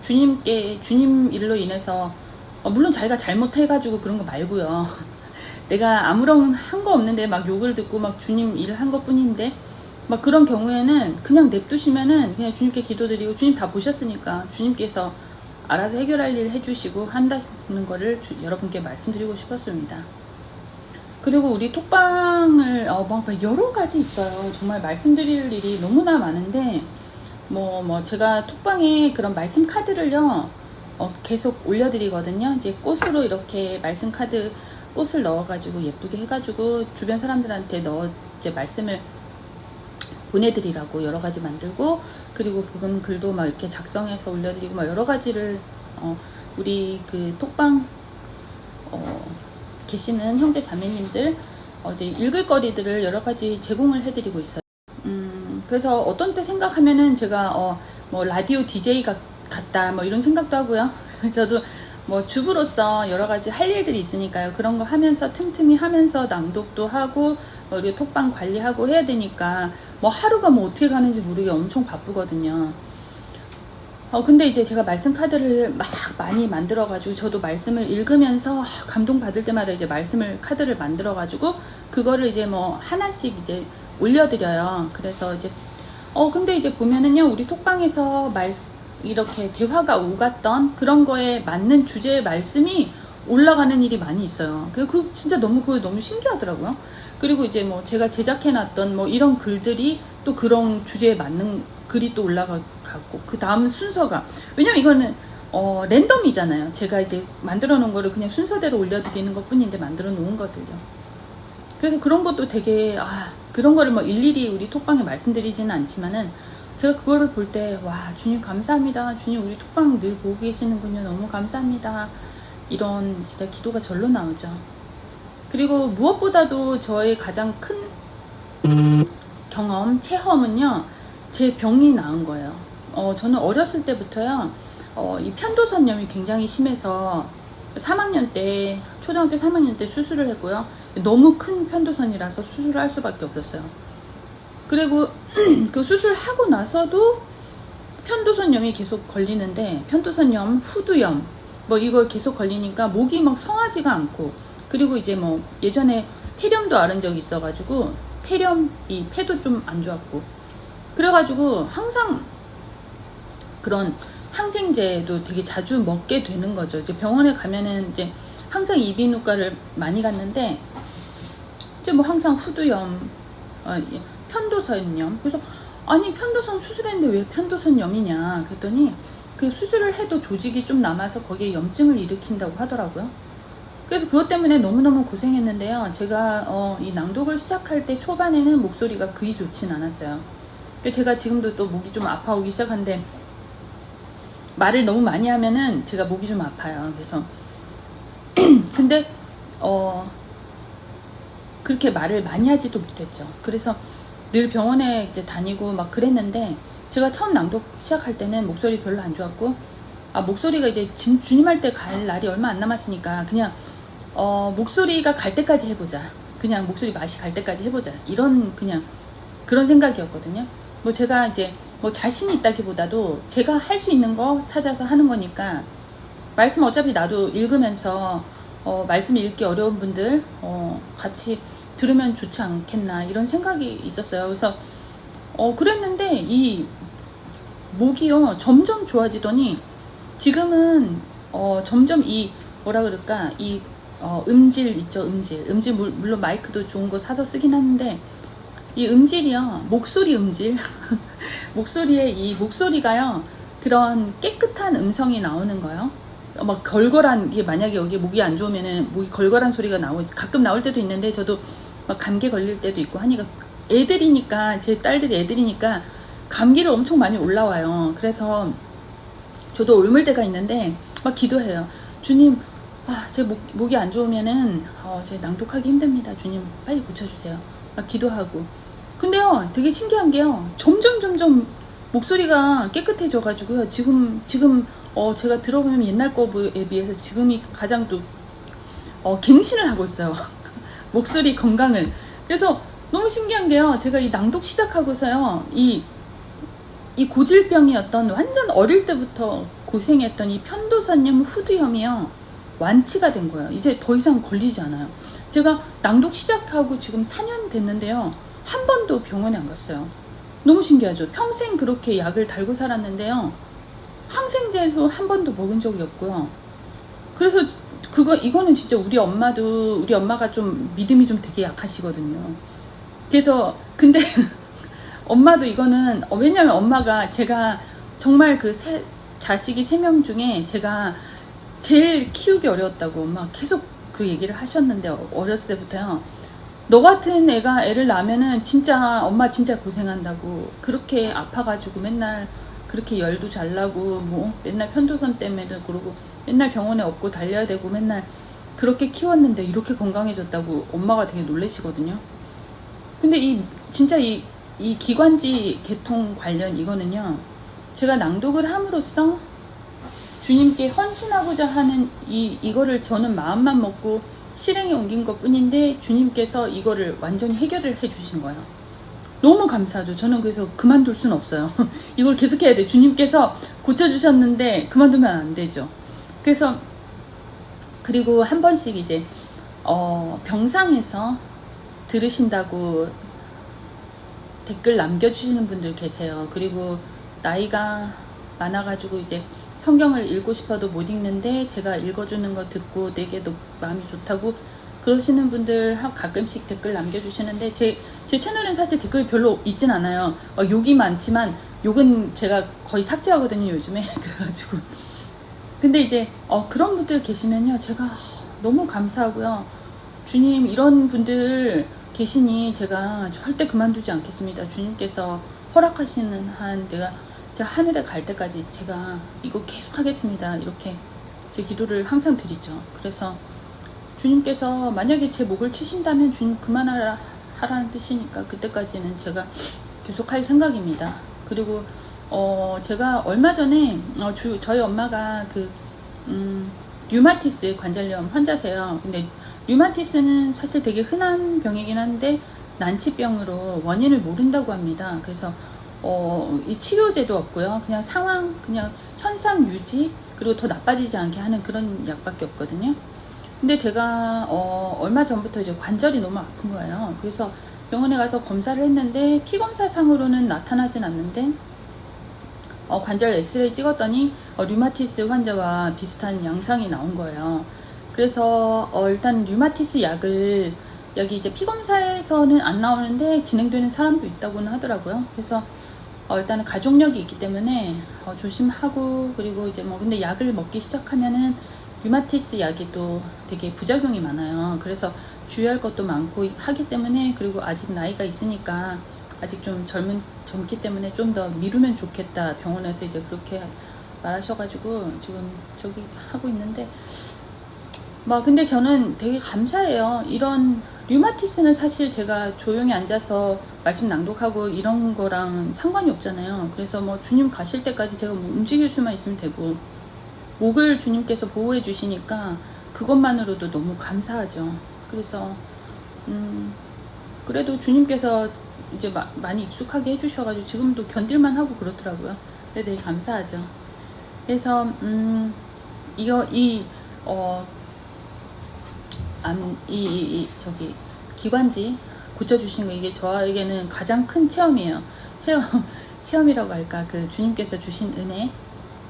주님 일로 인해서 물론 자기가 잘못해가지고 그런 거 말고요. 내가 아무런 한 거 없는데 막 욕을 듣고 막 주님 일을 한 것 뿐인데 막 그런 경우에는 그냥 냅두시면은 그냥 주님께 기도드리고 주님 다 보셨으니까 주님께서 알아서 해결할 일 해주시고 한다는 거를 여러분께 말씀드리고 싶었습니다. 그리고 우리 톡방을 여러 가지 있어요. 정말 말씀드릴 일이 너무나 많은데 제가 톡방에 그런 말씀 카드를요 계속 올려드리거든요. 이제 꽃으로 이렇게 말씀 카드 꽃을 넣어가지고 예쁘게 해가지고 주변 사람들한테 이제 말씀을 보내드리라고 여러 가지 만들고, 그리고 복음 글도 막 이렇게 작성해서 올려드리고 막 여러 가지를 우리 그 톡방 계시는 형제 자매님들 이제 읽을 거리들을 여러 가지 제공을 해드리고 있어요. 그래서 어떤 때 생각하면은 제가 뭐 라디오 DJ 같다 뭐 이런 생각도 하고요. 저도 뭐 주부로서 여러 가지 할 일들이 있으니까요. 그런 거 하면서 틈틈이 하면서 낭독도 하고 우리 톡방 관리하고 해야 되니까 뭐 하루가 뭐 어떻게 가는지 모르게 엄청 바쁘거든요. 근데 이제 제가 말씀 카드를 막 많이 만들어가지고, 저도 말씀을 읽으면서 감동받을 때마다 이제 카드를 만들어가지고, 그거를 이제 뭐 하나씩 이제 올려드려요. 그래서 이제, 근데 이제 보면은요, 우리 톡방에서 이렇게 대화가 오갔던 그런 거에 맞는 주제의 말씀이 올라가는 일이 많이 있어요. 그거 진짜 그거 너무 신기하더라고요. 그리고 이제 뭐 제가 제작해놨던 뭐 이런 글들이 또 그런 주제에 맞는 글이 또 올라가고, 그 다음 순서가, 왜냐면 이거는 랜덤이잖아요. 제가 이제 만들어 놓은 거를 그냥 순서대로 올려드리는 것 뿐인데, 만들어 놓은 것을요. 그래서 그런 것도 되게 그런 거를 뭐 일일이 우리 톡방에 말씀드리지는 않지만은, 제가 그거를 볼 때 주님 감사합니다, 주님 우리 톡방 늘 보고 계시는군요, 너무 감사합니다, 이런 진짜 기도가 절로 나오죠. 그리고 무엇보다도 저의 가장 큰 체험은요, 제 병이 나은 거예요. 저는 어렸을 때부터요, 이 편도선염이 굉장히 심해서 3학년 때, 초등학교 3학년 때 수술을 했고요. 너무 큰 편도선이라서 수술을 할 수밖에 없었어요. 그리고 그 수술하고 나서도 편도선염이 계속 걸리는데, 편도선염, 후두염, 뭐 이걸 계속 걸리니까 목이 막 성하지가 않고, 그리고 이제 뭐 예전에 폐렴도 앓은 적이 있어가지고, 폐도 좀 안 좋았고, 그래가지고 항상 그런 항생제도 되게 자주 먹게 되는 거죠. 이제 병원에 가면은 이제 항상 이비인후과를 많이 갔는데, 이제 뭐 항상 후두염, 편도선염. 그래서 아니 편도선 수술했는데 왜 편도선염이냐 그랬더니, 그 수술을 해도 조직이 좀 남아서 거기에 염증을 일으킨다고 하더라고요. 그래서 그것 때문에 너무너무 고생했는데요. 제가 이 낭독을 시작할 때 초반에는 목소리가 그리 좋진 않았어요. 제가 지금도 또 목이 좀 아파오기 시작한데, 말을 너무 많이 하면은 제가 목이 좀 아파요. 그래서 근데 그렇게 말을 많이 하지도 못했죠. 그래서 늘 병원에 이제 다니고 막 그랬는데, 제가 처음 낭독 시작할 때는 목소리 별로 안 좋았고, 목소리가 이제 주님 할 때 갈 날이 얼마 안 남았으니까 그냥 목소리가 갈 때까지 해보자, 그냥 목소리 맛이 갈 때까지 해보자, 이런 그냥 그런 생각이었거든요. 뭐 제가 이제 뭐 자신이 있다기보다도 제가 할 수 있는 거 찾아서 하는 거니까, 말씀 어차피 나도 읽으면서 말씀 읽기 어려운 분들 같이 들으면 좋지 않겠나, 이런 생각이 있었어요. 그래서 그랬는데 이 목이요 점점 좋아지더니, 지금은 점점 이 뭐라 그럴까, 이 음질 있죠, 음질 물론 마이크도 좋은 거 사서 쓰긴 하는데, 이 음질이요, 목소리 음질 목소리에 이 목소리가요, 그런 깨끗한 음성이 나오는 거요. 막 걸걸한 게, 만약에 여기 목이 안 좋으면은 목이 걸걸한 소리가 가끔 나올 때도 있는데, 저도 막 감기 걸릴 때도 있고 하니까, 애들이니까, 제 딸들이 애들이니까 감기를 엄청 많이 올라와요. 그래서 저도 옮을 때가 있는데 막 기도해요. 주님, 제 목이 안 좋으면은 제 낭독하기 힘듭니다. 주님 빨리 고쳐주세요. 막 기도하고. 근데요, 되게 신기한 게요, 점점 목소리가 깨끗해져가지고요. 지금 제가 들어보면 옛날 거에 비해서 지금이 가장 또 갱신을 하고 있어요. 목소리 건강을. 그래서 너무 신기한 게요, 제가 이 낭독 시작하고서요, 이 고질병이었던, 완전 어릴 때부터 고생했던 이 편도선염, 후두염이요, 완치가 된 거예요. 이제 더 이상 걸리지 않아요. 제가 낭독 시작하고 지금 4년 됐는데요, 한 번도 병원에 안 갔어요. 너무 신기하죠. 평생 그렇게 약을 달고 살았는데요, 항생제도 한 번도 먹은 적이 없고요. 그래서 이거는 진짜 우리 엄마가 좀 믿음이 좀 되게 약하시거든요. 그래서 근데 엄마도 이거는, 왜냐면 엄마가, 제가 정말 그 자식이 3명 중에 제가 제일 키우기 어려웠다고 엄마 계속 그 얘기를 하셨는데, 어렸을 때부터요, 너 같은 애가 애를 낳으면은 진짜 엄마 진짜 고생한다고, 그렇게 아파가지고 맨날 그렇게 열도 잘 나고 뭐 맨날 편도선 때문에도 그러고 맨날 병원에 업고 달려야 되고 맨날 그렇게 키웠는데 이렇게 건강해졌다고 엄마가 되게 놀라시거든요. 근데 진짜 이 기관지 개통 관련 이거는요, 제가 낭독을 함으로써 주님께 헌신하고자 하는 이거를 저는 마음만 먹고 실행에 옮긴 것 뿐인데, 주님께서 이거를 완전히 해결을 해 주신 거예요. 너무 감사하죠. 저는 그래서 그만둘 수는 없어요. 이걸 계속 해야 돼. 주님께서 고쳐주셨는데 그만두면 안 되죠. 그래서 그리고 한 번씩 이제 병상에서 들으신다고 댓글 남겨주시는 분들 계세요. 그리고 나이가 많아가지고 이제 성경을 읽고 싶어도 못 읽는데 제가 읽어주는 거 듣고 내게 마음이 좋다고 그러시는 분들 가끔씩 댓글 남겨주시는데, 제 채널엔 사실 댓글이 별로 있진 않아요. 욕이 많지만 욕은 제가 거의 삭제하거든요, 요즘에. 그래가지고. 근데 이제 그런 분들 계시면요, 제가 너무 감사하고요. 주님, 이런 분들 계시니 제가 절대 그만두지 않겠습니다. 주님께서 허락하시는 한 내가 진짜 하늘에 갈 때까지 제가 이거 계속 하겠습니다. 이렇게 제 기도를 항상 드리죠. 그래서 주님께서 만약에 제 목을 치신다면 주님 그만하라는 뜻이니까 그때까지는 제가 계속 할 생각입니다. 그리고 제가 얼마 전에 저희 엄마가 류마티스 관절염 환자세요. 근데 류마티스는 사실 되게 흔한 병이긴 한데 난치병으로 원인을 모른다고 합니다. 그래서 이 치료제도 없고요. 그냥 그냥 현상 유지, 그리고 더 나빠지지 않게 하는 그런 약밖에 없거든요. 근데 제가 얼마 전부터 이제 관절이 너무 아픈 거예요. 그래서 병원에 가서 검사를 했는데 피검사상으로는 나타나진 않는데 관절 엑스레이 찍었더니 류마티스 환자와 비슷한 양상이 나온 거예요. 그래서 일단 류마티스 약을 여기 이제 피검사에서는 안 나오는데 진행되는 사람도 있다고는 하더라고요. 그래서 일단은 가족력이 있기 때문에 조심하고, 그리고 이제 근데 약을 먹기 시작하면은 류마티스 약이 또 되게 부작용이 많아요. 그래서 주의할 것도 많고 하기 때문에, 그리고 아직 나이가 있으니까 아직 좀 젊기 때문에 좀 더 미루면 좋겠다, 병원에서 이제 그렇게 말하셔가지고 지금 저기 하고 있는데, 근데 저는 되게 감사해요. 이런 류마티스는 사실 제가 조용히 앉아서 말씀 낭독하고 이런 거랑 상관이 없잖아요. 그래서 주님 가실 때까지 제가 움직일 수만 있으면 되고, 목을 주님께서 보호해 주시니까 그것만으로도 너무 감사하죠. 그래서 그래도 주님께서 이제 많이 익숙하게 해주셔가지고 지금도 견딜만 하고 그렇더라고요. 근데 되게 감사하죠. 그래서 저기 기관지 고쳐주신 거, 이게 저에게는 가장 큰 체험이에요. 체험이라고 할까, 주님께서 주신 은혜.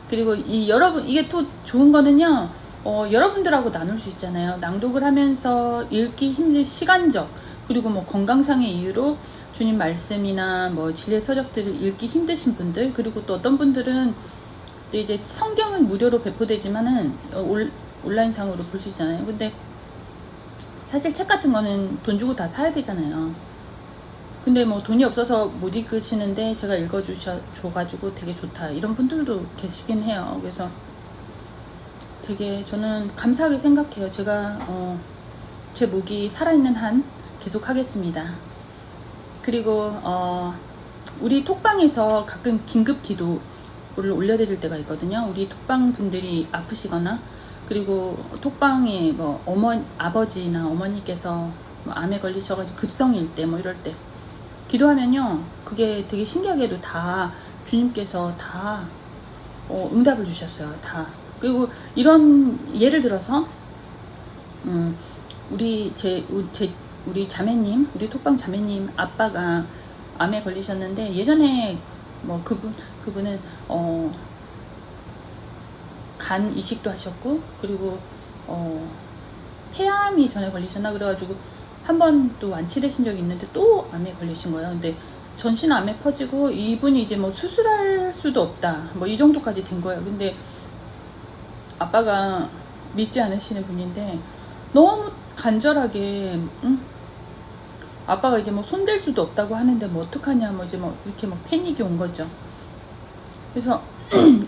그리고 여러분, 이게 또 좋은 거는요, 여러분들하고 나눌 수 있잖아요. 낭독을 하면서 읽기 힘든 시간적, 그리고 건강상의 이유로 주님 말씀이나 진례 서적들을 읽기 힘드신 분들, 그리고 또 어떤 분들은 또 이제 성경은 무료로 배포되지만은 온라인상으로 볼 수 있잖아요. 근데 사실 책 같은 거는 돈 주고 다 사야 되잖아요. 근데 돈이 없어서 못 읽으시는데 제가 읽어줘가지고 되게 좋다, 이런 분들도 계시긴 해요. 그래서 되게 저는 감사하게 생각해요. 제가 제 목이 살아있는 한 계속 하겠습니다. 그리고 우리 톡방에서 가끔 긴급 기도를 올려드릴 때가 있거든요. 우리 톡방 분들이 아프시거나, 그리고 톡방에 아버지나 어머니께서 암에 걸리셔가지고 급성일 때 이럴 때 기도하면요, 그게 되게 신기하게도 다 주님께서 다 응답을 주셨어요. 다. 그리고 이런 예를 들어서 우리 자매님, 우리 톡방 자매님 아빠가 암에 걸리셨는데, 예전에 그분은 간 이식도 하셨고, 그리고 폐암이 전에 걸리셨나 그래가지고 한 번 또 완치되신 적이 있는데 또 암에 걸리신 거예요. 근데 전신 암에 퍼지고 이분이 이제 수술할 수도 없다, 이 정도까지 된 거예요. 근데 아빠가 믿지 않으시는 분인데 너무 간절하게 아빠가 이제 뭐 손댈 수도 없다고 하는데 뭐 어떡하냐 뭐 이제 뭐 이렇게 막 패닉이 온 거죠. 그래서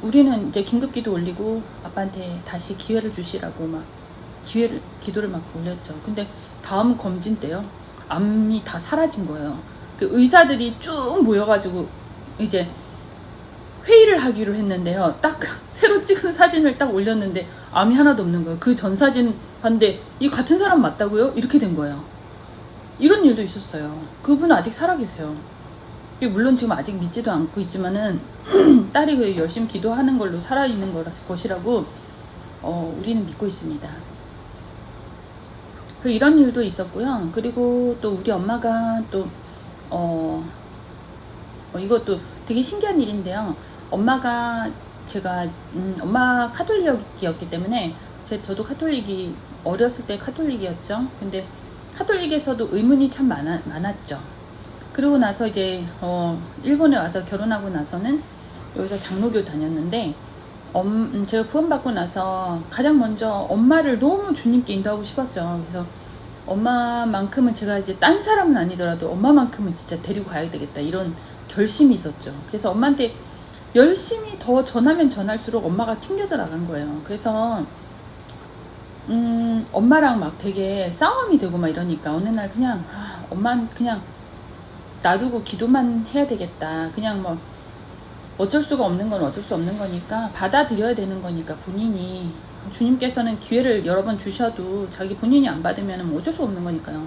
우리는 이제 긴급기도 올리고 아빠한테 다시 기회를 주시라고 막 기도를 막 올렸죠. 근데 다음 검진 때요, 암이 다 사라진 거예요. 그 의사들이 쭉 모여가지고 이제 회의를 하기로 했는데요. 딱 새로 찍은 사진을 딱 올렸는데 암이 하나도 없는 거예요. 그 전 사진 봤는데 이 같은 사람 맞다고요? 이렇게 된 거예요. 이런 일도 있었어요. 그분은 아직 살아계세요. 물론 지금 아직 믿지도 않고 있지만은 딸이 그 열심히 기도하는 걸로 살아있는 것이라고 우리는 믿고 있습니다. 그 이런 일도 있었고요. 그리고 또 우리 엄마가 또 이것도 되게 신기한 일인데요. 엄마가 제가 엄마 카톨릭이었기 때문에 저도 카톨릭이 어렸을 때 카톨릭이었죠. 근데 카톨릭에서도 의문이 참 많았죠. 그러고 나서 이제 일본에 와서 결혼하고 나서는 여기서 장로교 다녔는데 제가 구원받고 나서 가장 먼저 엄마를 너무 주님께 인도하고 싶었죠. 그래서 엄마만큼은 제가 이제 딴 사람은 아니더라도 엄마만큼은 진짜 데리고 가야 되겠다 이런 결심이 있었죠. 그래서 엄마한테 열심히 더 전하면 전할수록 엄마가 튕겨져 나간 거예요. 그래서 엄마랑 막 되게 싸움이 되고 막 이러니까 어느 날 그냥 엄마는 그냥 놔두고 기도만 해야 되겠다. 그냥 뭐 어쩔 수가 없는 건 어쩔 수 없는 거니까 받아들여야 되는 거니까 본인이 주님께서는 기회를 여러 번 주셔도 자기 본인이 안 받으면 뭐 어쩔 수 없는 거니까요.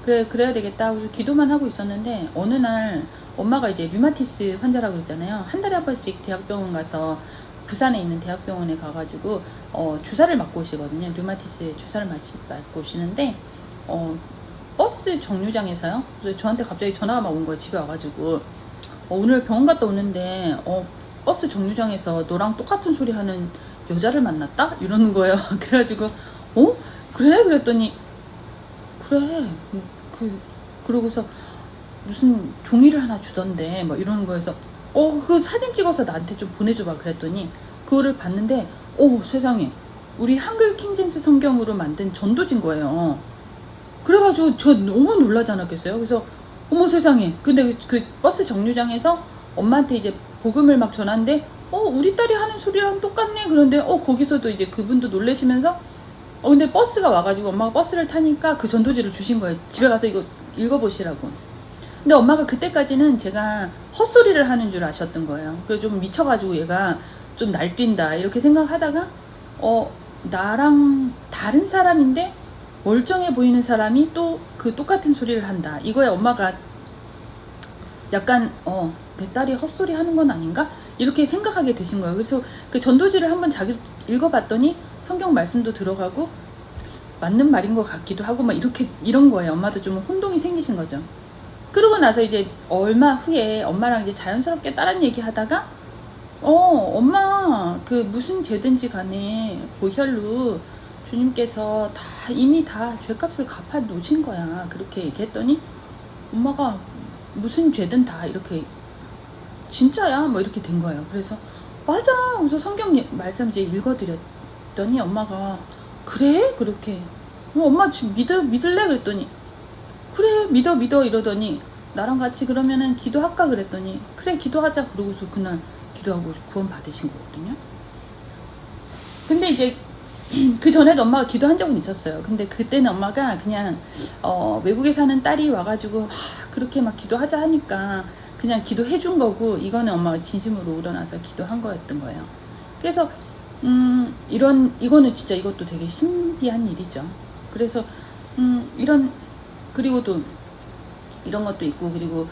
그래야 되겠다 하고 기도만 하고 있었는데 어느 날 엄마가 이제 류마티스 환자라고 그랬잖아요. 한 달에 한 번씩 대학병원 가서 부산에 있는 대학병원에 가가지고 주사를 맞고 오시거든요. 류마티스 주사를 맞고 오시는데 버스 정류장에서요. 그래서 저한테 갑자기 전화가 막 온 거예요. 집에 와가지고 오늘 병원 갔다 오는데 버스 정류장에서 너랑 똑같은 소리 하는 여자를 만났다? 이러는 거예요. 그래가지고 그래? 그랬더니 그래. 그러고서 무슨 종이를 하나 주던데 뭐 이러는 거여서 그 사진 찍어서 나한테 좀 보내줘봐 그랬더니 그거를 봤는데 세상에 우리 한글 킹제임스 성경으로 만든 전도진 거예요. 그래가지고 저 너무 놀라지 않았겠어요? 그래서 어머 세상에. 근데 그 버스 정류장에서 엄마한테 이제 복음을 막 전하는데 우리 딸이 하는 소리랑 똑같네. 그런데 거기서도 이제 그분도 놀라시면서 근데 버스가 와가지고 엄마가 버스를 타니까 그 전도지를 주신 거예요. 집에 가서 이거 읽어보시라고. 근데 엄마가 그때까지는 제가 헛소리를 하는 줄 아셨던 거예요. 그래서 좀 미쳐가지고 얘가 좀 날뛴다 이렇게 생각하다가 나랑 다른 사람인데 멀쩡해 보이는 사람이 또 그 똑같은 소리를 한다. 이거에 엄마가 약간 내 딸이 헛소리 하는 건 아닌가? 이렇게 생각하게 되신 거예요. 그래서 그 전도지를 한번 자기 읽어봤더니 성경 말씀도 들어가고 맞는 말인 것 같기도 하고 막 이런 거예요. 엄마도 좀 혼동이 생기신 거죠. 그러고 나서 이제 얼마 후에 엄마랑 이제 자연스럽게 다른 얘기 하다가 엄마 그 무슨 죄든지 간에 보혈로 주님께서 이미 다 죄값을 갚아 놓으신 거야. 그렇게 얘기했더니 엄마가 무슨 죄든 다 이렇게 진짜야 뭐 이렇게 된 거예요. 그래서 맞아. 그래서 성경 말씀 이제 읽어드렸더니 엄마가 그래? 그렇게 엄마 지금 믿을래? 그랬더니 그래 믿어 이러더니 나랑 같이 그러면은 기도할까? 그랬더니 그래 기도하자. 그러고서 그날 기도하고 구원 받으신 거거든요. 근데 이제 그 전에도 엄마가 기도한 적은 있었어요. 근데 그때는 엄마가 그냥 외국에 사는 딸이 와가지고 그렇게 막 기도하자 하니까 그냥 기도해 준 거고 이거는 엄마가 진심으로 우러나서 기도한 거였던 거예요. 그래서 이거는 진짜 이것도 되게 신비한 일이죠. 그래서 그리고 또 이런 것도 있고 그리고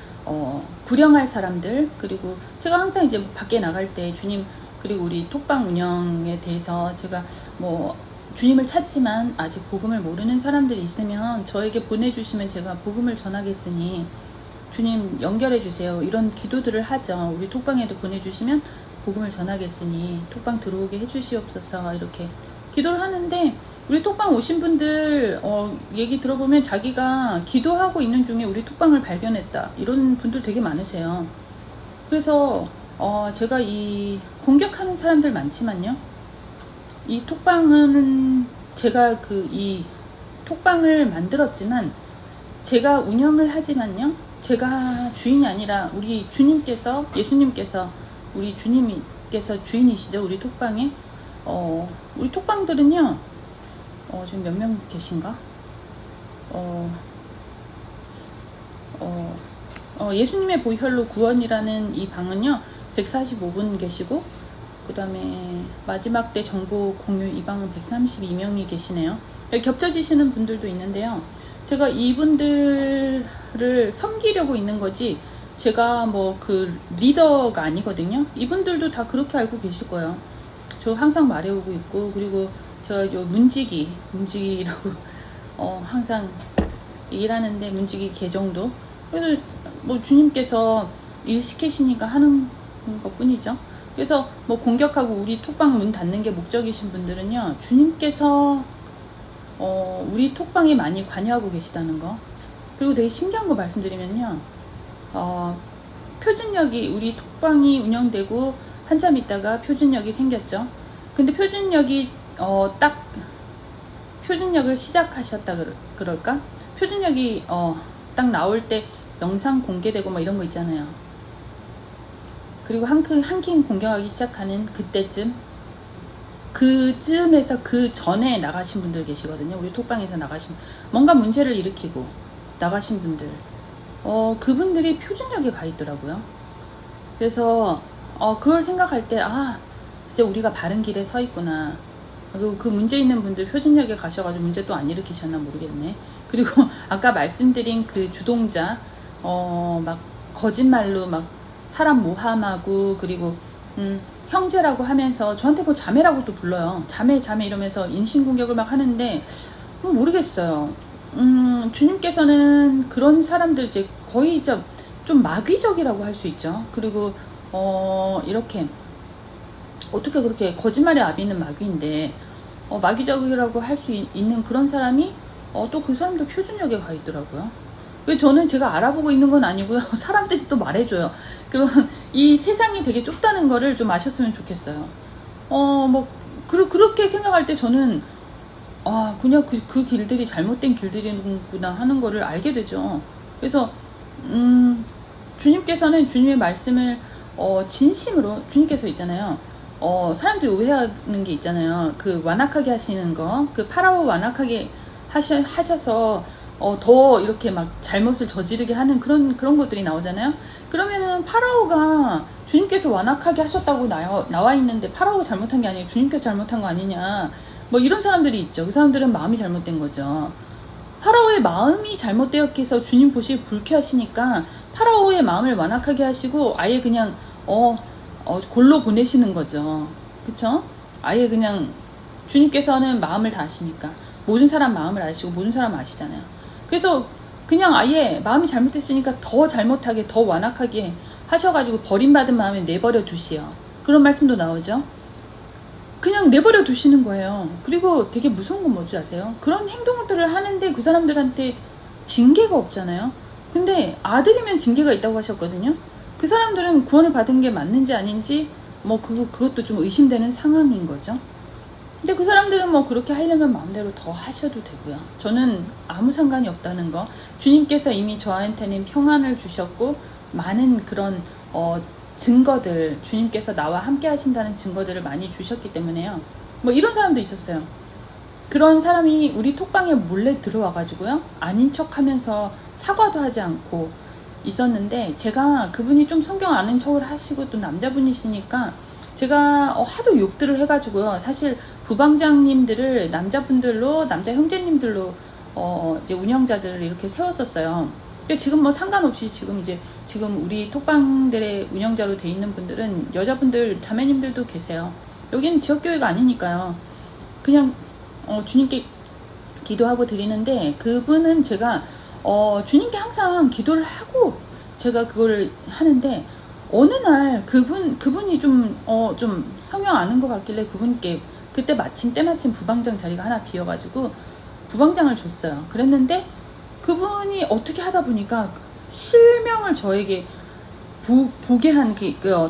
구령할 사람들 그리고 제가 항상 이제 밖에 나갈 때 주님 그리고 우리 톡방 운영에 대해서 제가 뭐 주님을 찾지만 아직 복음을 모르는 사람들이 있으면 저에게 보내주시면 제가 복음을 전하겠으니 주님 연결해 주세요. 이런 기도들을 하죠. 우리 톡방에도 보내주시면 복음을 전하겠으니 톡방 들어오게 해주시옵소서 이렇게 기도를 하는데 우리 톡방 오신 분들 얘기 들어보면 자기가 기도하고 있는 중에 우리 톡방을 발견했다 이런 분들 되게 많으세요. 그래서 제가 이 공격하는 사람들 많지만요. 이 톡방은 제가 이 톡방을 만들었지만 제가 운영을 하지만요, 제가 주인이 아니라 우리 주님께서, 예수님께서, 우리 주님께서 주인이시죠. 우리 톡방에. 우리 톡방들은요, 지금 몇 명 계신가? 예수님의 보혈로 구원이라는 이 방은요, 145분 계시고, 그 다음에 마지막 때 정보 공유 이 방은 132명이 계시네요. 겹쳐지시는 분들도 있는데요. 제가 이분들을 섬기려고 있는 거지, 제가 뭐 그 리더가 아니거든요. 이분들도 다 그렇게 알고 계실 거예요. 저 항상 말해오고 있고, 그리고 제가 요 문지기라고 항상 일하는데, 문지기 계정도, 그래서 뭐 주님께서 일 시키시니까 하는 것 뿐이죠. 그래서 뭐 공격하고 우리 톡방 문 닫는 게 목적이신 분들은요, 주님께서 우리 톡방에 많이 관여하고 계시다는 거. 그리고 되게 신기한 거 말씀드리면요, 표준역이, 우리 톡방이 운영되고 한참 있다가 표준역이 생겼죠. 근데 표준역이 딱 표준역을 시작하셨다 그럴까? 표준역이 딱 나올 때 영상 공개되고 뭐 이런 거 있잖아요. 그리고 한킹 공격하기 시작하는 그쯤에서 그 전에 나가신 분들 계시거든요. 우리 톡방에서 나가신, 뭔가 문제를 일으키고 나가신 분들, 그분들이 표준역에 가 있더라고요. 그래서 그걸 생각할 때, 진짜 우리가 바른 길에 서 있구나. 그 문제 있는 분들 표준역에 가셔가지고 문제 또 안 일으키셨나 모르겠네. 그리고 아까 말씀드린 그 주동자, 막 거짓말로 막 사람 모함하고, 그리고 형제라고 하면서 저한테 뭐 자매라고도 불러요. 자매 이러면서 인신공격을 막 하는데, 모르겠어요. 주님께서는 그런 사람들 이제 거의 좀 마귀적이라고 할 수 있죠. 그리고 이렇게 어떻게 그렇게 거짓말의 아비는 마귀인데 마귀적이라고 할 수 있는 그런 사람이 또 그 사람도 표준역에 가 있더라고요. 왜 저는 제가 알아보고 있는 건 아니고요. 사람들이 또 말해줘요. 그런 이 세상이 되게 좁다는 거를 좀 아셨으면 좋겠어요. 그렇게 생각할 때 저는 그냥 그 길들이 잘못된 길들이구나 하는 거를 알게 되죠. 그래서 주님께서는 주님의 말씀을 진심으로, 주님께서 있잖아요. 사람들이 오해하는 게 있잖아요. 그 완악하게 하시는 거, 그 파라오 완악하게 하셔서 더 이렇게 막 잘못을 저지르게 하는 그런 것들이 나오잖아요. 그러면은 파라오가 주님께서 완악하게 하셨다고 나와 있는데 파라오가 잘못한 게 아니고 주님께서 잘못한 거 아니냐, 뭐 이런 사람들이 있죠. 그 사람들은 마음이 잘못된 거죠. 파라오의 마음이 잘못되었게 해서 주님 보시기 불쾌하시니까 파라오의 마음을 완악하게 하시고 아예 그냥 골로 보내시는 거죠. 그쵸? 아예 그냥 주님께서는 마음을 다 아시니까 모든 사람 마음을 아시고 모든 사람 아시잖아요. 그래서 그냥 아예 마음이 잘못됐으니까 더 잘못하게, 더 완악하게 하셔가지고 버림받은 마음에 내버려 두시오. 그런 말씀도 나오죠. 그냥 내버려 두시는 거예요. 그리고 되게 무서운 건 뭔지 아세요? 그런 행동들을 하는데 그 사람들한테 징계가 없잖아요. 근데 아들이면 징계가 있다고 하셨거든요. 그 사람들은 구원을 받은 게 맞는지 아닌지 뭐 그것도 좀 의심되는 상황인 거죠. 근데 그 사람들은 뭐 그렇게 하려면 마음대로 더 하셔도 되고요. 저는 아무 상관이 없다는 거. 주님께서 이미 저한테는 평안을 주셨고 많은 그런 증거들, 주님께서 나와 함께 하신다는 증거들을 많이 주셨기 때문에요. 뭐 이런 사람도 있었어요. 그런 사람이 우리 톡방에 몰래 들어와 가지고요, 아닌 척 하면서 사과도 하지 않고 있었는데, 제가 그분이 좀 성경 아는 척을 하시고 또 남자분이시니까 제가 하도 욕들을 해가지고요, 사실 부방장님들을 남자분들로, 남자 형제님들로 이제 운영자들을 이렇게 세웠었어요. 근데 지금 뭐 상관없이 지금 우리 톡방들의 운영자로 돼 있는 분들은 여자분들, 자매님들도 계세요. 여기는 지역교회가 아니니까요. 그냥 주님께 기도하고 드리는데, 그분은 제가 주님께 항상 기도를 하고 제가 그거를 하는데, 어느 날 그분이 좀 성경 아는 것 같길래 그분께 그때 때마침 부방장 자리가 하나 비어가지고 부방장을 줬어요. 그랬는데 그분이 어떻게 하다 보니까 실명을 저에게 보게 한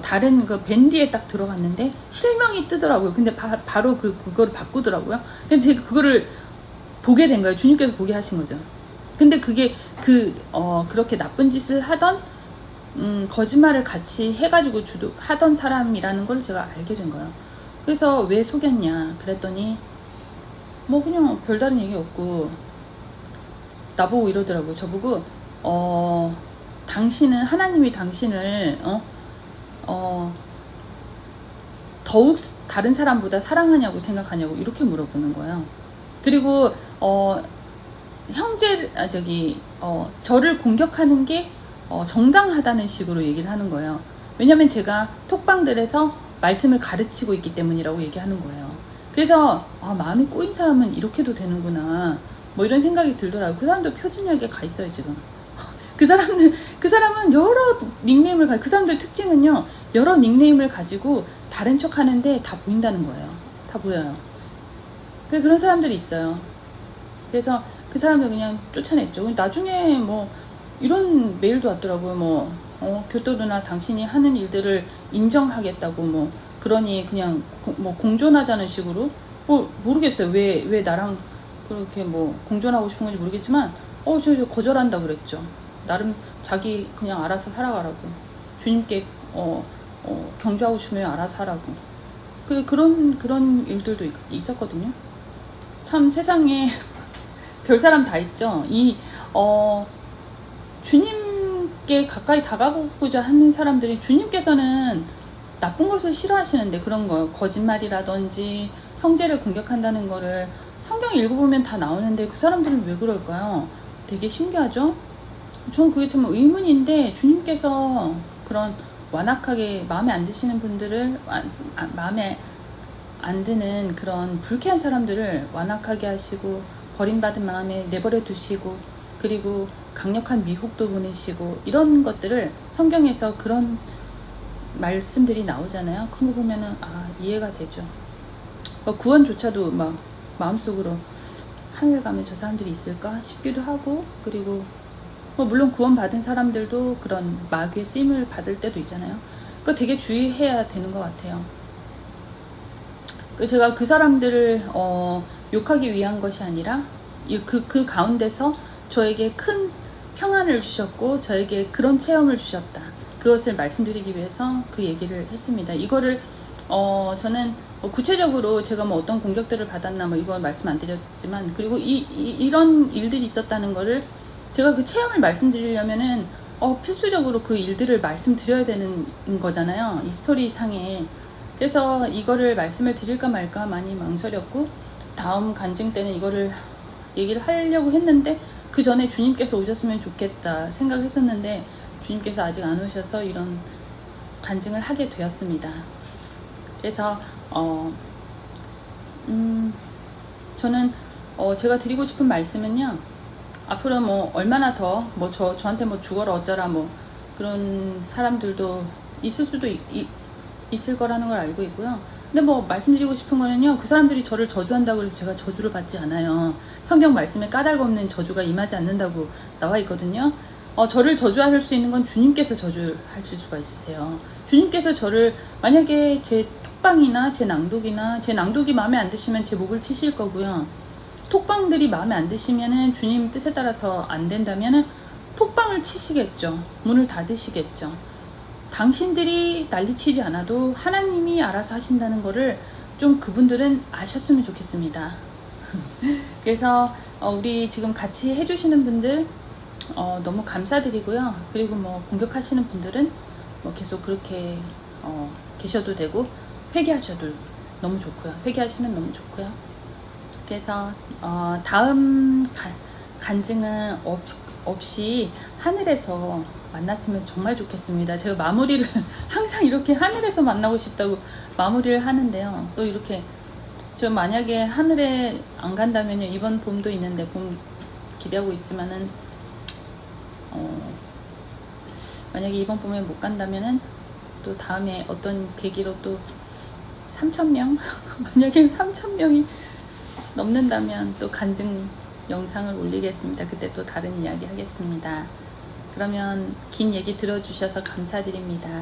다른 그 밴드에 딱 들어갔는데 실명이 뜨더라고요. 근데 바로 그거를 바꾸더라고요. 근데 제가 그거를 보게 된 거예요. 주님께서 보게 하신 거죠. 근데 그게 그렇게 나쁜 짓을 하던 거짓말을 같이 해가지고 하던 사람이라는 걸 제가 알게 된 거예요. 그래서 왜 속였냐 그랬더니 뭐 그냥 별다른 얘기 없고 나보고 이러더라고요. 저보고 당신은 하나님이 당신을 더욱 다른 사람보다 사랑하냐고 생각하냐고 이렇게 물어보는 거예요. 그리고 저를 공격하는 게 정당하다는 식으로 얘기를 하는 거예요. 왜냐면 제가 톡방들에서 말씀을 가르치고 있기 때문이라고 얘기하는 거예요. 그래서 마음이 꼬인 사람은 이렇게도 되는구나 뭐 이런 생각이 들더라고요. 그 사람도 표준역에 가 있어요 지금. 그 사람은 여러 닉네임을 그 사람들 특징은요, 여러 닉네임을 가지고 다른 척 하는데 다 보인다는 거예요. 다 보여요. 그런 사람들이 있어요. 그래서 그 사람들 그냥 쫓아냈죠. 나중에 뭐 이런 메일도 왔더라고요. 교토르나 당신이 하는 일들을 인정하겠다고 그러니 그냥 공존하자는 식으로 모르겠어요. 왜 나랑 그렇게 공존하고 싶은 건지 모르겠지만 저 거절한다 그랬죠. 나름 자기 그냥 알아서 살아가라고, 주님께 경주하고 싶으면 알아서 하라고. 그런 일들도 있었거든요. 참 세상에 별 사람 다 있죠. 주님께 가까이 다가가고자 하는 사람들이, 주님께서는 나쁜 것을 싫어하시는데 그런 거, 거짓말이라든지 형제를 공격한다는 거를 성경 읽어보면 다 나오는데 그 사람들은 왜 그럴까요? 되게 신기하죠? 전 그게 참 의문인데, 주님께서 그런 완악하게 마음에 안 드시는 분들을, 마음에 안 드는 그런 불쾌한 사람들을 완악하게 하시고 버림받은 마음에 내버려 두시고, 그리고 강력한 미혹도 보내시고, 이런 것들을 성경에서 그런 말씀들이 나오잖아요. 그런 거 보면은 이해가 되죠. 구원조차도 마음속으로 하늘 가면 저 사람들이 있을까 싶기도 하고, 그리고 물론 구원받은 사람들도 그런 마귀의 쓰임을 받을 때도 있잖아요. 그거 되게 주의해야 되는 것 같아요. 제가 그 사람들을 욕하기 위한 것이 아니라 그 가운데서 저에게 큰 평안을 주셨고 저에게 그런 체험을 주셨다, 그것을 말씀드리기 위해서 그 얘기를 했습니다. 이거를 저는 구체적으로 제가 어떤 공격들을 받았나 이걸 말씀 안 드렸지만, 그리고 이런 일들이 있었다는 거를 제가 그 체험을 말씀드리려면은 필수적으로 그 일들을 말씀드려야 되는 거잖아요, 이 스토리 상에. 그래서 이거를 말씀을 드릴까 말까 많이 망설였고, 다음 간증 때는 이거를 얘기를 하려고 했는데 그 전에 주님께서 오셨으면 좋겠다 생각했었는데 주님께서 아직 안 오셔서 이런 간증을 하게 되었습니다. 그래서 저는 제가 드리고 싶은 말씀은요, 앞으로 얼마나 더 저한테 죽어라 어쩌라 그런 사람들도 있을 수도 있을 거라는 걸 알고 있고요. 근데 말씀드리고 싶은 거는요, 그 사람들이 저를 저주한다고 해서 제가 저주를 받지 않아요. 성경 말씀에 까닭 없는 저주가 임하지 않는다고 나와 있거든요. 저를 저주할 수 있는 건 주님께서 저주하실 수가 있으세요. 주님께서 저를, 만약에 제 톡방이나 제 낭독이 마음에 안 드시면 제 목을 치실 거고요. 톡방들이 마음에 안 드시면은, 주님 뜻에 따라서 안 된다면은 톡방을 치시겠죠. 문을 닫으시겠죠. 당신들이 난리치지 않아도 하나님이 알아서 하신다는 거를 좀 그분들은 아셨으면 좋겠습니다. 그래서 우리 지금 같이 해주시는 분들 너무 감사드리고요. 그리고 공격하시는 분들은 계속 그렇게 계셔도 되고, 회개하셔도 너무 좋고요. 회개하시면 너무 좋고요. 그래서 다음 간증은 없이 하늘에서 만났으면 정말 좋겠습니다. 제가 마무리를 항상 이렇게 하늘에서 만나고 싶다고 마무리를 하는데요. 또 이렇게 저 만약에 하늘에 안 간다면요, 이번 봄도 있는데 봄 기대하고 있지만은 만약에 이번 봄에 못 간다면은 또 다음에 어떤 계기로 또 3,000명 만약에 3,000명이 넘는다면 또 간증 영상을 올리겠습니다. 그때 또 다른 이야기 하겠습니다. 그러면 긴 얘기 들어주셔서 감사드립니다.